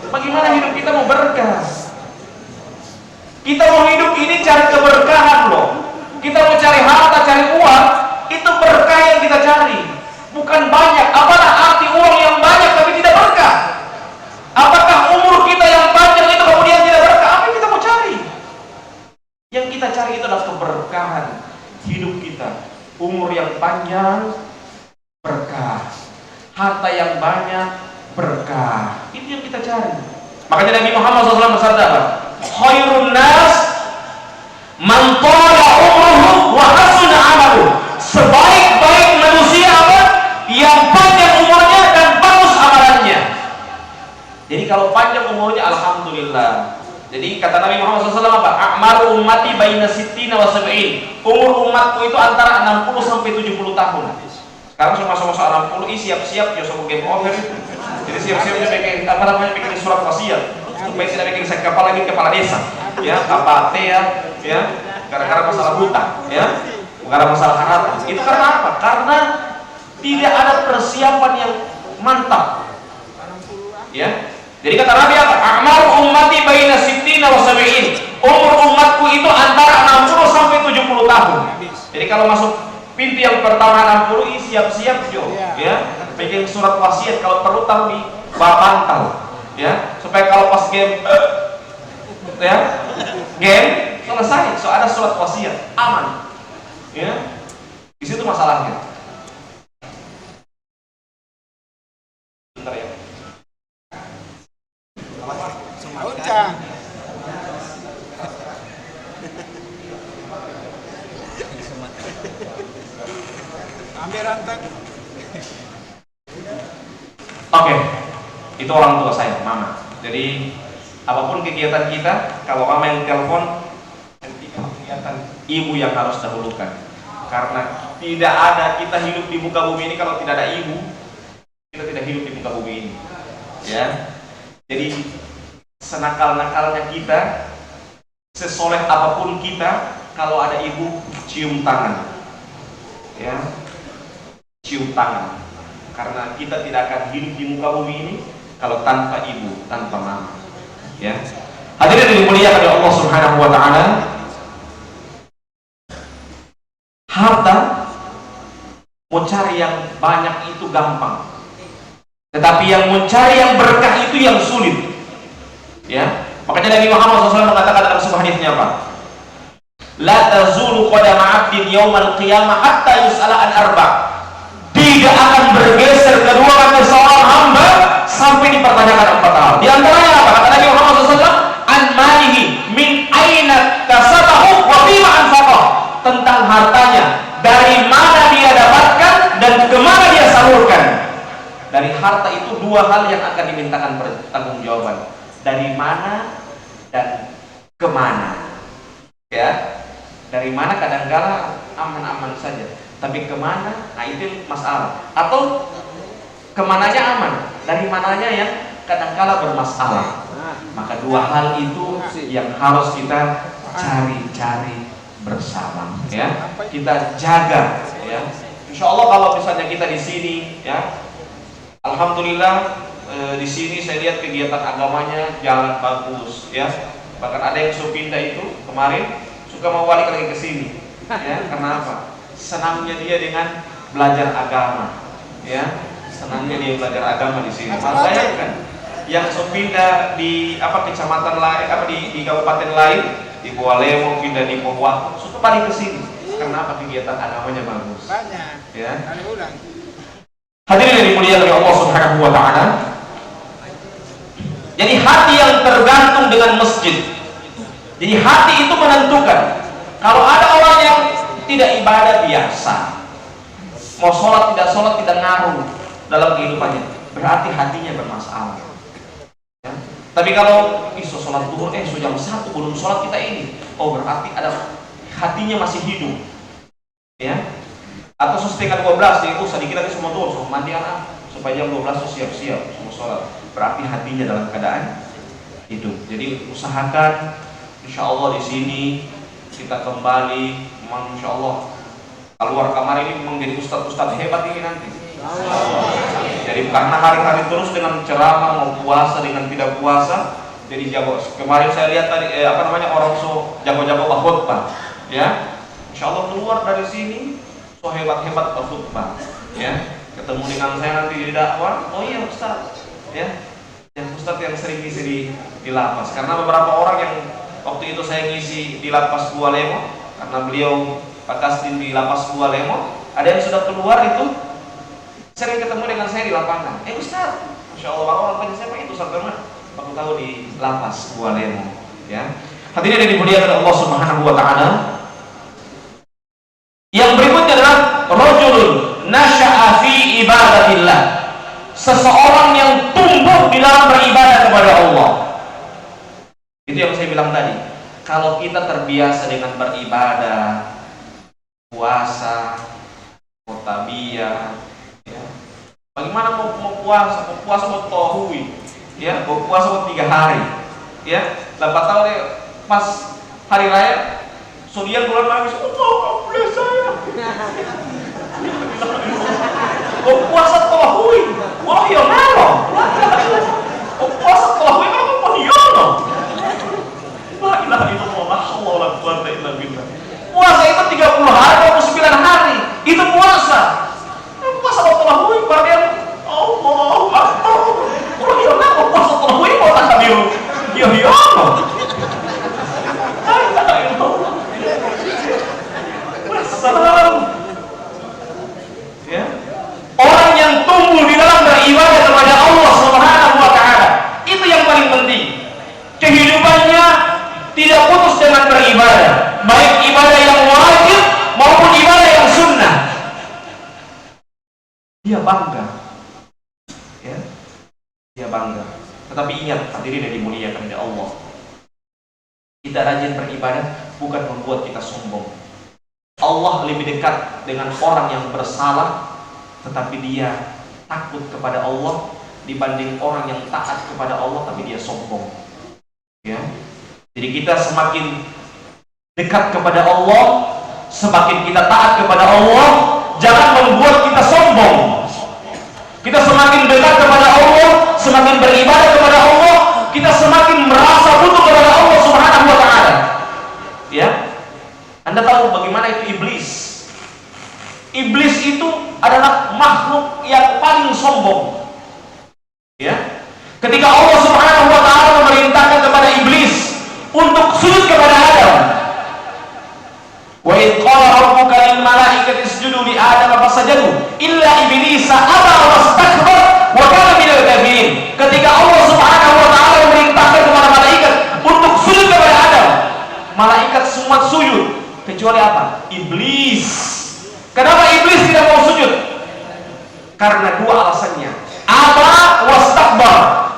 Bagaimana hidup kita mau berkah? Kita mau hidup ini cari keberkahan loh. Kita mau cari harta, cari uang, itu berkah yang kita cari. Bukan banyak. Apalah arti uang yang banyak tapi tidak berkah? Apakah umur kita yang panjang itu kemudian tidak berkah? Apa yang kita mau cari? Yang kita cari itu adalah keberkahan hidup kita. Umur yang panjang, berkah. Harta yang banyak, berkah. Itu yang kita cari. Makanya Nabi Muhammad SAW bersabda apa? Khairun nas man tala umruhu wa hasuna amaluhu. Sebaik-baik manusia apa? Yang panjang umurnya dan bagus amalannya. Jadi kalau panjang umurnya alhamdulillah. Jadi kata Nabi Muhammad SAW apa? A'maru ummati baina sittina wa sab'in. Umur umatku itu antara 60 sampai 70 tahun. Sekarang sama-sama 60, siap-siap ya sama game over. Jadi siap-siapnya bikin apa namanya, bikin surat wasiat supaya tidak bikin saya kepala lagi kepala desa, ya, KPT ya, gara-gara masalah hutang, ya, gara-gara masalah harta. Itu karena apa? Karena tidak ada persiapan yang mantap, ya. Jadi kata Nabi apa? A'mar ummati baina sittina wa sab'in. Umur umatku itu antara 60 sampai 70 tahun. Jadi kalau masuk pintu yang pertama 60, siap-siap jo, ya. Bikin surat wasiat, kalau perlu taruh di bawah bantal, ya, supaya kalau pas game selesai, so ada surat wasiat, aman, ya. Di situ masalahnya. Bentar ya. Ambil rantai. Oke, itu orang tua saya, mama. Jadi apapun kegiatan kita, kalau mama yang telepon, kegiatan ibu yang harus dahulukan. Karena tidak ada kita hidup di muka bumi ini kalau tidak ada ibu, kita tidak hidup di muka bumi ini. Ya, jadi senakal-nakalnya kita, sesoleh apapun kita, kalau ada ibu, cium tangan. Ya, cium tangan. Karena kita tidak akan hidup di muka bumi ini kalau tanpa ibu, tanpa mama. Ya. Hadirin yang dimuliakan oleh Allah Subhanahu wa taala. Harta mau cari yang banyak itu gampang. Tetapi yang mencari yang berkah itu yang sulit. Ya. Makanya Nabi Muhammad SAW mengatakan dalam sebuah hadisnya apa? La tazulu qadama 'abdin yaumal qiyamah hatta yus'ala an arba'. Tidak akan bergeser kedua kaki seorang hamba sampai dipertanyakan 4 hal. Di antaranya apa? Kata Nabi Muhammad SAW, an malihi min aina kasabahu wa fima anfaqah. Tentang hartanya, dari mana dia dapatkan dan kemana dia salurkan. Dari harta itu 2 hal yang akan dimintakan pertanggungjawaban. Dari mana dan kemana. Ya. Dari mana kadang-kala aman-aman saja, tapi kemana, nah itu masalah. Atau kemananya aman, dari mananya yang kadang-kala bermasalah. Maka 2 hal itu yang harus kita cari-cari bersama, ya. Kita jaga, ya. Insya Allah kalau misalnya kita di sini, ya, alhamdulillah di sini saya lihat kegiatan agamanya jalan bagus, ya. Bahkan ada yang pindah itu kemarin suka mau balik lagi ke sini, ya. Karena apa? Senangnya dia dengan belajar agama, ya. Senangnya dia belajar agama di sini. Bayangkan yang pindah di kecamatan lain, di kabupaten lain, di Bualemo, pindah di Pohuwato, suka balik ke sini. Karena apa? Kegiatan agamanya bagus. Banyak. Ya. Kali ulang. Hadirin yang dimuliakan oleh Allah Subhanahu wa taala. Jadi hati yang tergantung dengan masjid. Jadi hati itu menentukan. Kalau ada orang yang tidak ibadah biasa, mau sholat tidak ngaruh dalam kehidupannya, berarti hatinya bermasalah. Ya. Tapi kalau sholat duhur, jam 1 belum sholat kita ini, berarti ada hatinya masih hidup. Ya. Atau setengah 12 sedikit lagi semua duhur, semua mandi anak, supaya jam 12 siap-siap semua sholat. Berarti hatinya dalam keadaan hidup. Jadi usahakan. Insya Allah di sini kita kembali, memang Insya Allah keluar kamar ini memang jadi ustadz hebat ini nanti. Jadi karena hari-hari terus dengan ceramah, mau puasa dengan tidak puasa, jadi jago. Kemarin saya lihat tadi orang jago-jago khutbah, ya. Insya Allah keluar dari sini so hebat-hebat khutbah, ya. Ketemu dengan saya nanti di dakwah, oh iya ustadz, ya. Yang ustadz yang sering ngisi di lapas. Karena beberapa orang yang waktu itu saya ngisi di lapas Bualemo, karena beliau Pak Kastin di lapas Bualemo, ada yang sudah keluar itu sering ketemu dengan saya di lapangan. Ustaz, Masya Allah, orang tanya saya Pak itu sampai waktu tahu di lapas Bualemo, ya. Hadirin yang dimuliakan Allah Subhanahu wa taala. Yang berikutnya adalah rajulun nasya'a fi ibadatillah. Seseorang yang tumbuh di dalam beribadah kepada Allah. Itu yang saya bilang tadi. Kalau kita terbiasa dengan beribadah, puasa, mutabiyah, ya. Bagaimana mau puasa? Mau puasa mau tohui, ya. Mau puasa mau 3 hari, ya. Lepas tahu deh, pas hari raya, Surian bulan nangis, boleh saya. Mau puasa tohui, wah ya malo. Mau puasa tohui kan mau yono. La ilaha illallah, la haula wala quwwata illa billah. Puasa itu 30 hari, 29 hari. Itu puasa. Puasa tarawih berarti Allahu Akbar. Kalau dia mau puasa tarawih mau tak sambil yo. La ilaha illallah. Wassalam. Ya. Orang yang tumbuh di dalam beribadah kepada Allah Subhanahu wa taala, itu yang paling penting. Kehidupannya tidak putus dengan beribadah, baik ibadah yang wajib maupun ibadah yang sunnah. Dia bangga, ya, dia bangga. Tetapi ingat, hadirin yang dimuliakan oleh Allah, kita rajin beribadah bukan membuat kita sombong. Allah lebih dekat dengan orang yang bersalah, tetapi dia takut kepada Allah dibanding orang yang taat kepada Allah tapi dia sombong. Ya. Jadi kita semakin dekat kepada Allah, semakin kita taat kepada Allah, jangan membuat kita sombong. Kita semakin dekat kepada Allah, semakin beribadah kepada Allah, kita semakin merasa butuh kepada Allah Subhanahu wa taala. Ya. Anda tahu bagaimana itu iblis? Iblis itu adalah makhluk yang paling sombong. Ya. Ketika Allah Subhanahu wa taala memerintahkan kepada iblis untuk sujud kepada Adam. Wa idh qala rabbuka lil malaikati isjudu li Adam fasajadu illa iblisa aba wastakbar wa kana minal kafirin. Ketika Allah Subhanahu wa taala memerintahkan kepada malaikat untuk sujud kepada Adam, malaikat semua sujud kecuali apa? Iblis. Kenapa iblis tidak mau sujud? Karena dua alasannya. Aba wastakbar,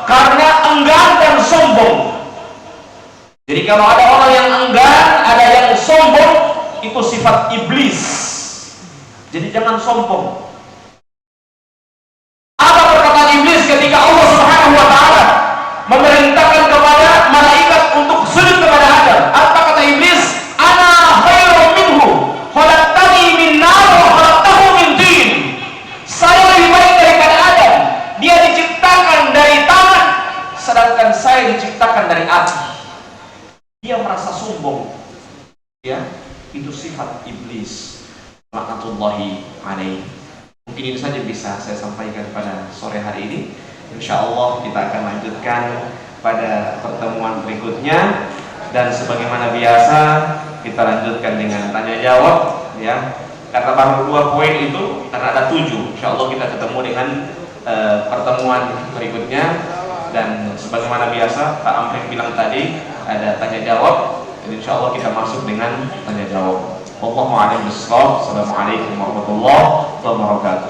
karena enggan dan sombong. Jadi kalau ada orang yang enggan, ada yang sombong, itu sifat iblis. Jadi jangan sombong. Apa perkataan iblis ketika Allah Subhanahu wa taala memerintahkan kepada malaikat untuk sujud kepada Adam? Apa kata iblis? Ana khairum minhu, khalaqtani min nar wa khalaqtahu min tin. Saya lebih baik daripada Adam. Dia diciptakan dari tangan, sedangkan saya diciptakan dari api. Dia merasa sombong. Ya, itu sifat iblis. Laknatullahi alaih. Mungkin ini saja bisa saya sampaikan pada sore hari ini. Insya Allah kita akan lanjutkan pada pertemuan berikutnya, dan sebagaimana biasa kita lanjutkan dengan tanya jawab, ya. Karena baru 2 poin itu, karena ada 7. Insya Allah kita ketemu dengan pertemuan berikutnya, dan sebagaimana biasa Pak Amrik bilang tadi ada tanya jawab, dan insya Allah kita masuk dengan tanya jawab. Wallahu a'lam bishawab. Assalamualaikum warahmatullahi wabarakatuh.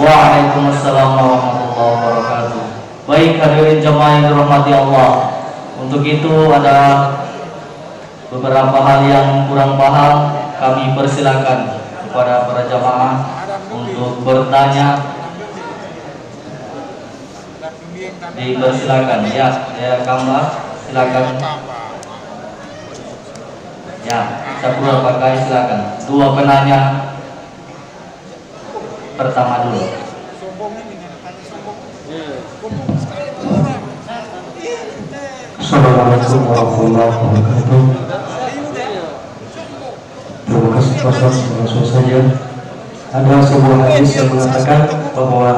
Waalaikumsalam warahmatullahi wabarakatuh. Baik hadirin jemaah yang dirahmati Allah, untuk itu ada beberapa hal yang kurang paham, kami persilakan kepada para jemaah untuk bertanya. Dipersilakan ya Kambah, silakan. Ya, Sapura pakai silakan. 2 penanya pertama dulu. Assalamualaikum warahmatullahi wabarakatuh. Terima kasih Ustaz, langsung saja. Ada sebuah hadis yang mengatakan bahwa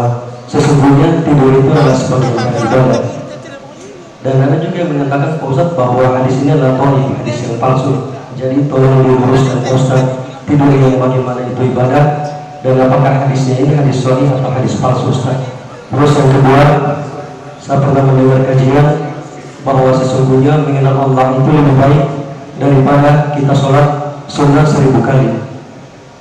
sesungguhnya tidur itu adalah sebagai ibadah. Dan ada juga yang menyatakan Ustaz bahwa hadis ini adalah hadis yang palsu. Jadi tolong diluruskan Ustaz, tidur yang bagaimana itu ibadah, dan apakah hadisnya ini hadis sahih atau hadis palsu Ustaz. Terus yang kedua, saya pernah mendengar kajian bahwa sesungguhnya mengenal Allah itu lebih baik daripada kita sholat sunnah 1000 kali.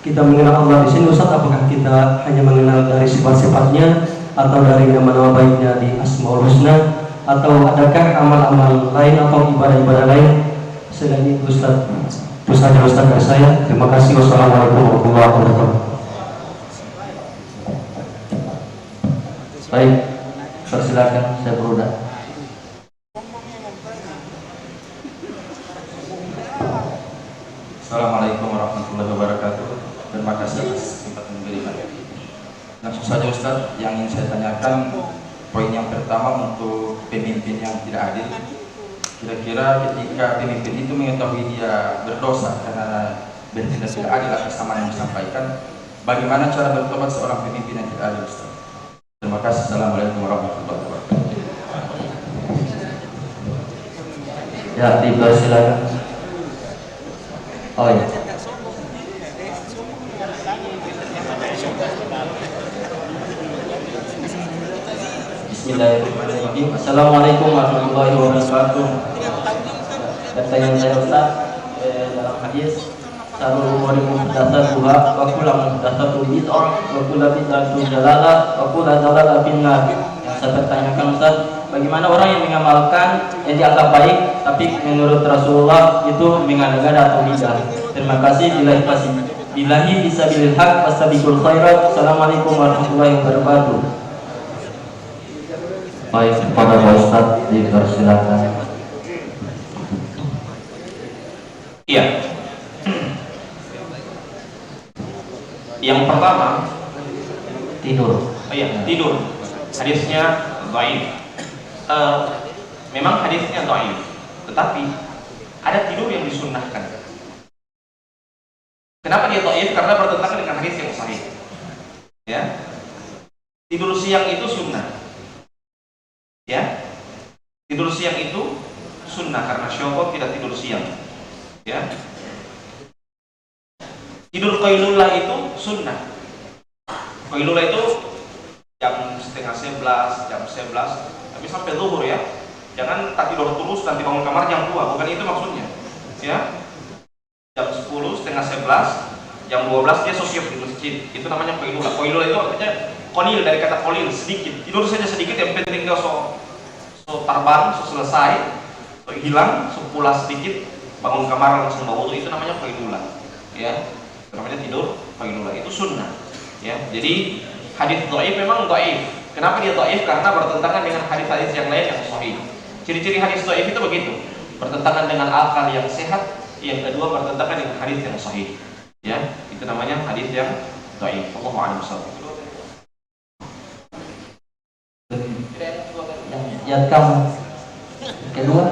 Kita mengenal Allah di sini Ustaz, apakah kita hanya mengenal dari sifat-sifatnya atau dari nama-nama baiknya di Asmaul Husna, atau adakah amal-amal lain atau ibadah-ibadah lain selain itu Ustaz? Itu saja Ustaz dari saya. Terima kasih. Wassalamualaikum warahmatullahi wabarakatuh. Baik, persilakan saya berudah. Assalamualaikum warahmatullahi wabarakatuh. Terima kasih atas kesempatan memberikan. Langsung saja Ustaz, yang ingin saya tanyakan, poin yang pertama untuk pemimpin yang tidak adil. Kira-kira ketika pemimpin itu mengetahui dia berdosa karena bertindak tidak adil atas amanah yang disampaikan, bagaimana cara bertobat seorang pemimpin yang tidak adil Ustaz? Terima kasih. Assalamualaikum warahmatullahi wabarakatuh. Ya, dipersilakan. Oh ya. Bismillahirrahmanirrahim. Assalamualaikum warahmatullahi wabarakatuh. Pertanyaan saya Ustaz, dalam hadis Sarul umuri muhdatsat duha wa kullu muhdatsatin bid'ah wa kullu bid'atin dalalah wa kullu dalalah finnar. Yang saya pertanyakan Ustaz, bagaimana orang yang mengamalkan yang dianggap baik tapi menurut Rasulullah itu mengada-ngada atau bidah? Terima kasih. Billahi fisabilil haq wastabiqul khairat. Assalamualaikum warahmatullahi wabarakatuh. Baik, kepada Pak Ustaz dipersilakan. Iya. Yang pertama, Tidur. iya, tidur. Hadisnya dhaif. Memang hadisnya dhaif, tetapi ada tidur yang disunnahkan. Kenapa dia dhaif? Karena bertentangan dengan hadis yang sahih. Ya. Tidur siang itu sunnah. Ya. Tidur siang itu sunnah karena syaitan tidak tidur siang. Ya. Tidur qailullah itu sunnah. Qailullah itu jam setengah 11, jam 11, tapi sampai zuhur ya. Jangan tak tidur terus nanti bangun kamar jam 2, bukan itu maksudnya. Ya. Jam 10, setengah 11, jam 12 dia sosiap di masjid. Itu namanya qailullah. Qailullah itu artinya qolil, dari kata qolil, sedikit. Tidur saja sedikit, yang penting kau so tarbang, so selesai, so hilang, so pula sedikit, bangun kamar langsung berwudu, itu namanya qailullah. Ya. Itu namanya tidur qailullah. Itu sunnah. Ya. Jadi hadis dhaif memang dhaif. Kenapa dia dhaif? Karena bertentangan dengan hadis-hadis yang lain yang sahih. Ciri-ciri hadis dhaif itu begitu. Bertentangan dengan akal yang sehat, yang kedua bertentangan dengan hadis yang sahih. Ya, itu namanya hadis yang dhaif. Allahu a'lam bishawab. Yang kedua,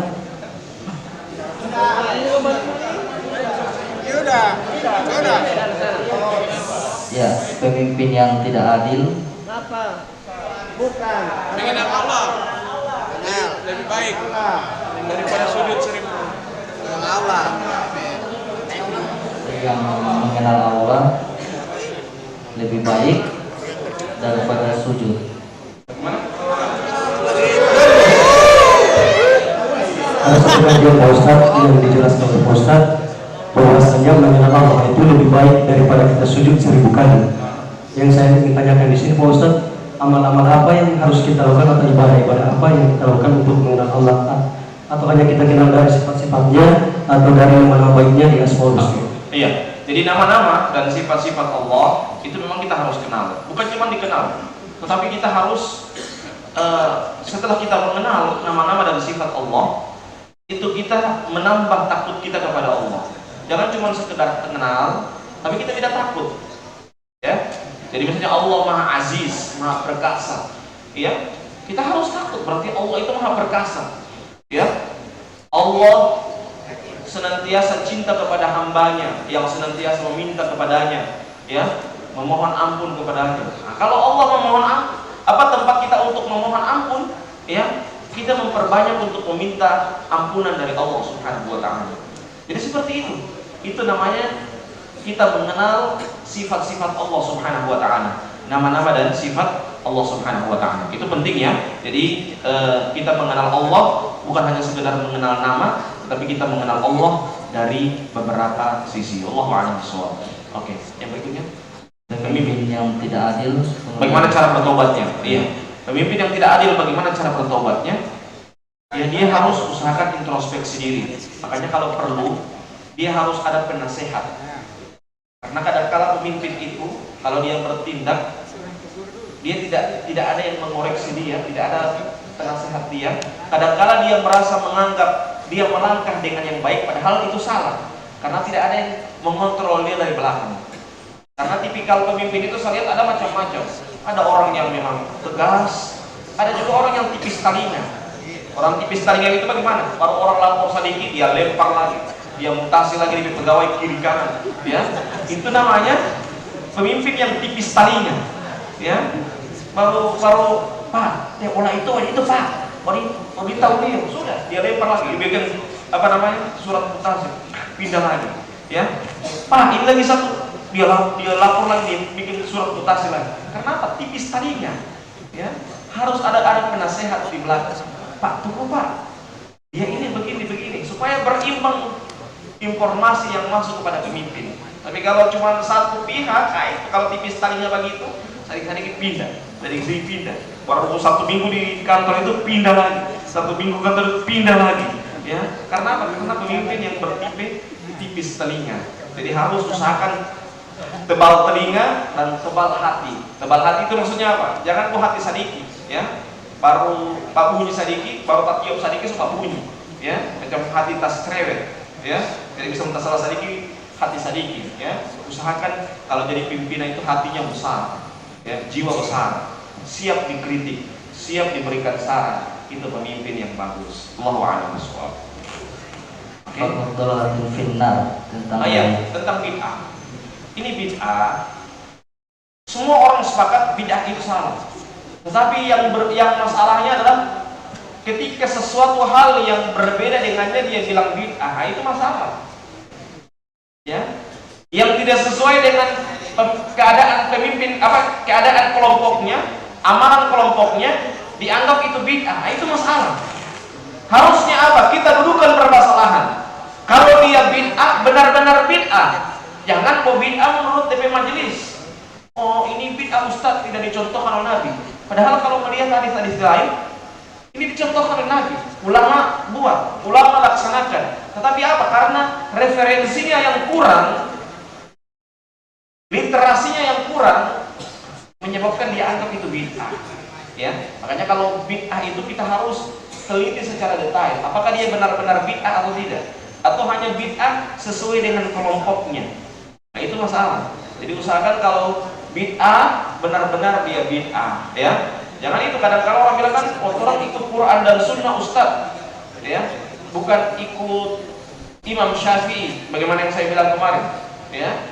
ya, pemimpin yang tidak adil. Mengenal Allah lebih baik daripada sujud 1000. Allah. Yang mengenal Allah lebih baik daripada sujud. Ada satu kajian Pak Ustadz yang dijelaskan oleh Pak Ustadz bahwasanya mengenal Allah itu lebih baik daripada kita sujud 1000 kali. Yang saya ingin tanyakan di sini Pak Ustadz, amal-amal apa yang harus kita lakukan atau ibadah-ibadah apa yang kita lakukan untuk mengenal Allah, atau hanya kita kenal dari sifat-sifatnya atau dari nama baiknya di Asmaul Husna? Iya, jadi nama-nama dan sifat-sifat Allah itu memang kita harus kenal. Bukan cuma dikenal, tetapi kita harus setelah kita mengenal nama-nama dan sifat Allah, itu kita menambah takut kita kepada Allah. Jangan cuma sekedar kenal, tapi kita tidak takut. Ya, jadi misalnya Allah Maha Aziz, Maha Perkasa. Ya, kita harus takut. Berarti Allah itu Maha Perkasa. Ya, Allah senantiasa cinta kepada hambanya, yang senantiasa meminta kepadanya, ya, memohon ampun kepadanya. Nah, kalau Allah memohon apa tempat kita untuk memohon ampun, ya, kita memperbanyak untuk meminta ampunan dari Allah Subhanahu wa taala. Jadi seperti itu. Itu namanya kita mengenal sifat-sifat Allah Subhanahu wa taala. Nama-nama dan sifat Allah Subhanahu wa taala. Itu penting ya. Jadi kita mengenal Allah bukan hanya sekedar mengenal nama, tetapi kita mengenal Allah dari beberapa sisi. Allahu a'lam bishawab. Oke, yang berikutnya. Pemimpin yang tidak adil. Bagaimana cara bertobatnya? Iya. Pemimpin yang tidak adil, bagaimana cara bertobatnya? Ya, dia harus usahakan introspeksi diri. Makanya kalau perlu, dia harus ada penasehat. Karena kadang-kala pemimpin itu, kalau dia bertindak, dia tidak ada yang mengoreksi dia, tidak ada penasehat dia. Kadang-kala dia merasa menganggap dia melangkah dengan yang baik, padahal itu salah. Karena tidak ada yang mengontrol dia dari belakang. Karena tipikal pemimpin itu saya lihat ada macam-macam. Ada orang yang memang tegas, ada juga orang yang tipis telinga. Orang tipis telinga itu bagaimana? Baru orang lapor sedikit, dia lempar lagi, dia mutasi lagi di pegawai kiri kanan. Ya, itu namanya pemimpin yang tipis telinga. Ya, baru Pak, ya orang itu Pak, mau ditahu dia, sudah dia lempar lagi, dia bikin surat mutasi, pindah lagi. Ya, Pak, ini lagi satu. Dia lapor lagi, bikin surat mutasi lagi. Kenapa? Tipis tadinya. Ya, harus ada penasehat di belakang. Pak, tunggu Pak. Dia ini begini supaya berimbang informasi yang masuk kepada pemimpin. Tapi kalau cuma satu pihak, kalau tipis tadinya begitu, sedikit pindah, sedikit pindah. Baru 1 minggu di kantor itu pindah lagi, 1 minggu kantor itu pindah lagi. Ya, karena apa? Karena pemimpin yang tipis telinga. Jadi harus usahakan tebal telinga dan tebal hati. Tebal hati itu maksudnya apa? Jangan buat hati sadiki, ya. Baru pak bunyi sadiki, baru tak tiup sadiki suka bunyi, ya. Macam hati tas cerewet, ya. Jadi bisa minta salah sadiki, hati sadiki, ya. Usahakan kalau jadi pimpinan itu hatinya besar, ya, jiwa besar, siap dikritik, siap diberikan saran. Itu pemimpin yang bagus. Allahu a'lam bishawab. Oke. Dhalalatun finnar, tentang bid'ah. Ini bid'ah. Semua orang sepakat bid'ah itu salah. Tetapi yang masalahnya adalah ketika sesuatu hal yang berbeda dengannya dia bilang bid'ah, itu masalah. Ya, yang tidak sesuai dengan keadaan pemimpin, keadaan kelompoknya, amalan kelompoknya, dianggap itu bid'ah, itu masalah. Harusnya apa? Kita dudukan permasalahan. Kalau dia bid'ah, benar-benar bid'ah. Jangan mau bid'ah menurut DP majelis. Oh, ini bid'ah Ustaz, tidak dicontohkan oleh Nabi. Padahal kalau melihat hadis-hadis lain, ini dicontohkan oleh Nabi. Ulama buat, ulama laksanakan. Tetapi apa? Karena referensinya yang kurang, literasinya yang kurang, menyebabkan dia anggap itu bid'ah. Ya, makanya kalau bid'ah itu kita harus teliti secara detail. Apakah dia benar-benar bid'ah atau tidak? Atau hanya bid'ah sesuai dengan kelompoknya? Nah, itu masalah. Jadi usahakan kalau bid'ah benar-benar dia bid'ah, ya. Jangan itu kadang-kadang orang bilang kan orang ikut Quran dan Sunnah Ustaz, ya. Bukan ikut Imam Syafi'i. Bagaimana yang saya bilang kemarin, ya.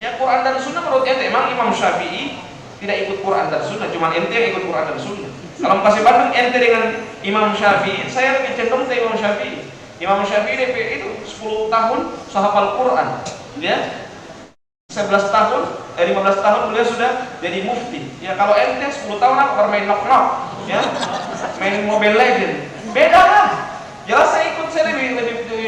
Ya, Quran dan Sunnah menurut ente emang Imam Syafi'i tidak ikut Quran dan Sunnah, cuma ente yang ikut Quran dan Sunnah. Kalau kasih banding ente dengan Imam Syafi'i, saya lebih cenderung ke Imam Syafi'i. Imam Syafi'i DP itu 10 tahun sahafal Quran, ya. 11 tahun, 15 tahun beliau sudah jadi mufti. Ya, kalau ente 10 tahun apa bermain knock-knock, ya. Main Mobile Legend. Beda kan? Jelas saya lebih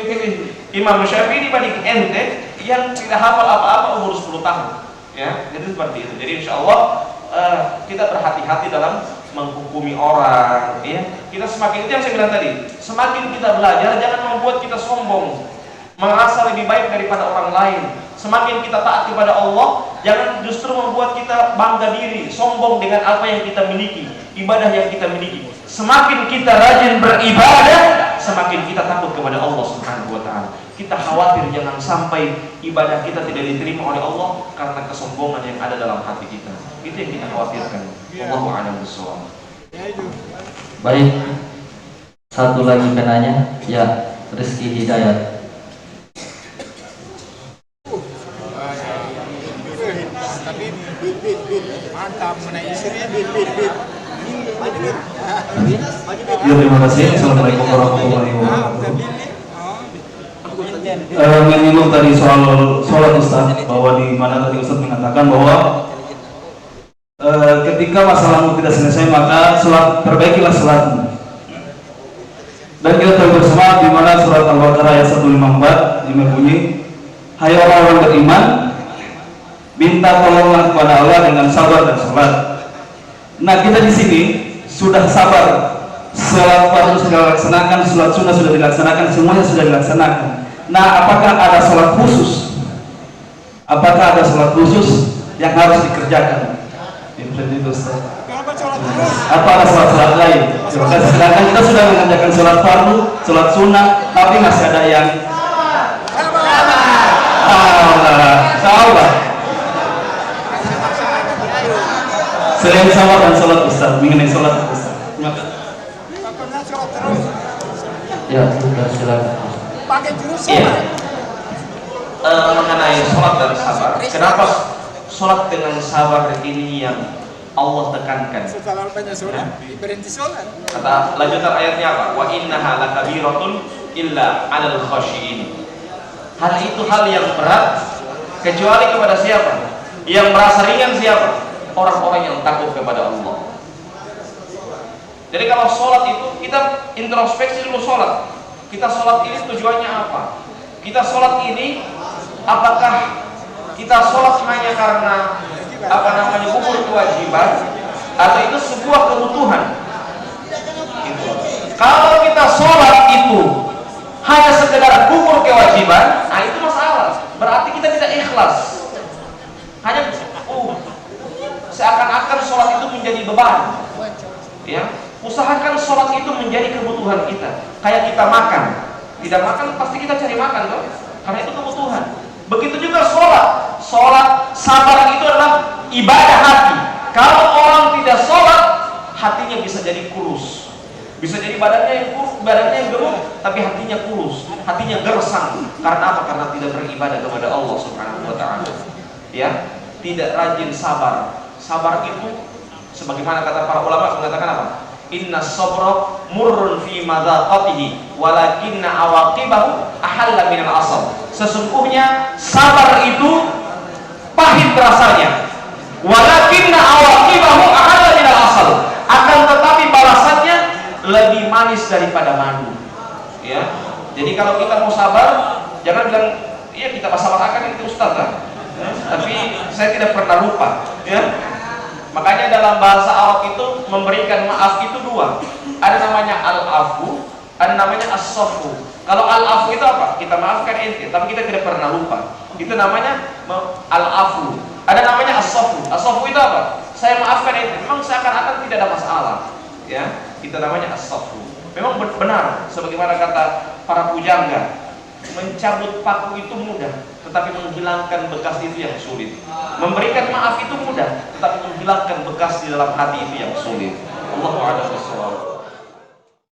pilih Imam Syafi'i dibanding ente yang tidak hafal apa-apa umur 10 tahun. Ya, jadi seperti itu. Jadi insyaallah kita berhati-hati dalam menghukumi orang, ya. Kita semakin, itu yang saya bilang tadi, semakin kita belajar jangan membuat kita sombong, merasa lebih baik daripada orang lain. Semakin kita taat kepada Allah, jangan justru membuat kita bangga diri, sombong dengan apa yang kita miliki, ibadah yang kita miliki. Semakin kita rajin beribadah, semakin kita takut kepada Allah Subhanahu wa taala. Kita khawatir jangan sampai ibadah kita tidak diterima oleh Allah karena kesombongan yang ada dalam hati kita. Itu yang kita khawatirkan. Wallahu a'lam bishawab. Baik, satu lagi penanya, ya, Rizky Hidayat. Mantap, menaik istri. Ya, terima kasih. Assalamualaikum warahmatullahi wabarakatuh. Menyinggung tadi soal sholat Ustaz, bahwa di mana tadi Ustaz mengatakan bahwa ketika masalahmu tidak selesai maka sholat, perbaikilah sholatmu. Dan kita tahu bersama di mana surat Al-Baqarah ayat 154 yang berbunyi, hai orang-orang beriman, minta tolonglah kepada Allah dengan sabar dan sholat. Nah, kita di sini sudah sabar, sholat fardu sudah dilaksanakan, sholat sunnah sudah dilaksanakan, semuanya sudah dilaksanakan. Nah, apakah ada sholat khusus? Apakah ada sholat khusus yang harus dikerjakan? Itu Ustaz. Apa ada sholat lain? Sedangkan kita sudah mengerjakan sholat fardu, sholat sunnah, tapi masih ada yang sabar. Selain sabar dan sholat Ustaz, mengenai sholat Ustaz. Ya, silakan. Iya. Mengenai sholat dan sabar, kenapa sholat dengan sabar ini yang Allah tekankan? Kata lanjutan ayatnya apa? Wa innaha lakabiratun illa 'alal khashiyin. Hal itu hal yang berat kecuali kepada siapa? Yang merasa ringan siapa? Orang-orang yang takut kepada Allah. Jadi kalau sholat itu kita introspeksi dulu sholat. Kita sholat ini tujuannya apa? Kita sholat ini apakah kita sholat hanya karena gugur kewajiban atau itu sebuah kebutuhan? Gitu. Kalau kita sholat itu hanya sekedar gugur kewajiban, nah itu masalah. Berarti kita tidak ikhlas. Hanya seakan-akan sholat itu menjadi beban. Ya, usahakan sholat itu menjadi kebutuhan kita. Kayak kita makan, tidak makan pasti kita cari makan toh, karena itu kebutuhan. Begitu juga sholat. Sholat sabar itu adalah ibadah hati. Kalau orang tidak sholat, hatinya bisa jadi kurus, bisa jadi badannya yang gemuk, tapi hatinya kurus, hatinya gersang. Karena apa? Karena tidak beribadah kepada Allah Subhanahu wa taala. Ya, tidak rajin sabar. Sabar itu sebagaimana kata para ulama mengatakan apa? Inna sabra murrun fi madaqatihi walakinna awaqibahu ahalla minal asal. Sesungguhnya sabar itu pahit rasanya, walakinna awaqibahu ahalla minal asal. Akan tetapi balasannya lebih manis daripada madu. Ya. Jadi kalau kita mau sabar, jangan bilang iya kita sabar-sabarkan itu Ustaz kan. Ya, tapi saya tidak pernah lupa, ya. Makanya dalam bahasa Arab itu memberikan maaf itu dua. Ada namanya al-afu, ada namanya as-safu. Kalau al-afu itu apa? Kita maafkan ente, tapi kita tidak pernah lupa. Itu namanya al-afu. Ada namanya as-safu. As-safu itu apa? Saya maafkan ente, memang seakan-akan tidak ada masalah. Ya, itu namanya as-safu. Memang benar sebagaimana kata para pujangga, mencabut paku itu mudah, tetapi menghilangkan bekas itu yang sulit. Memberikan maaf itu mudah, tetapi menghilangkan bekas di dalam hati itu yang sulit. Allahu a'lam bishawab.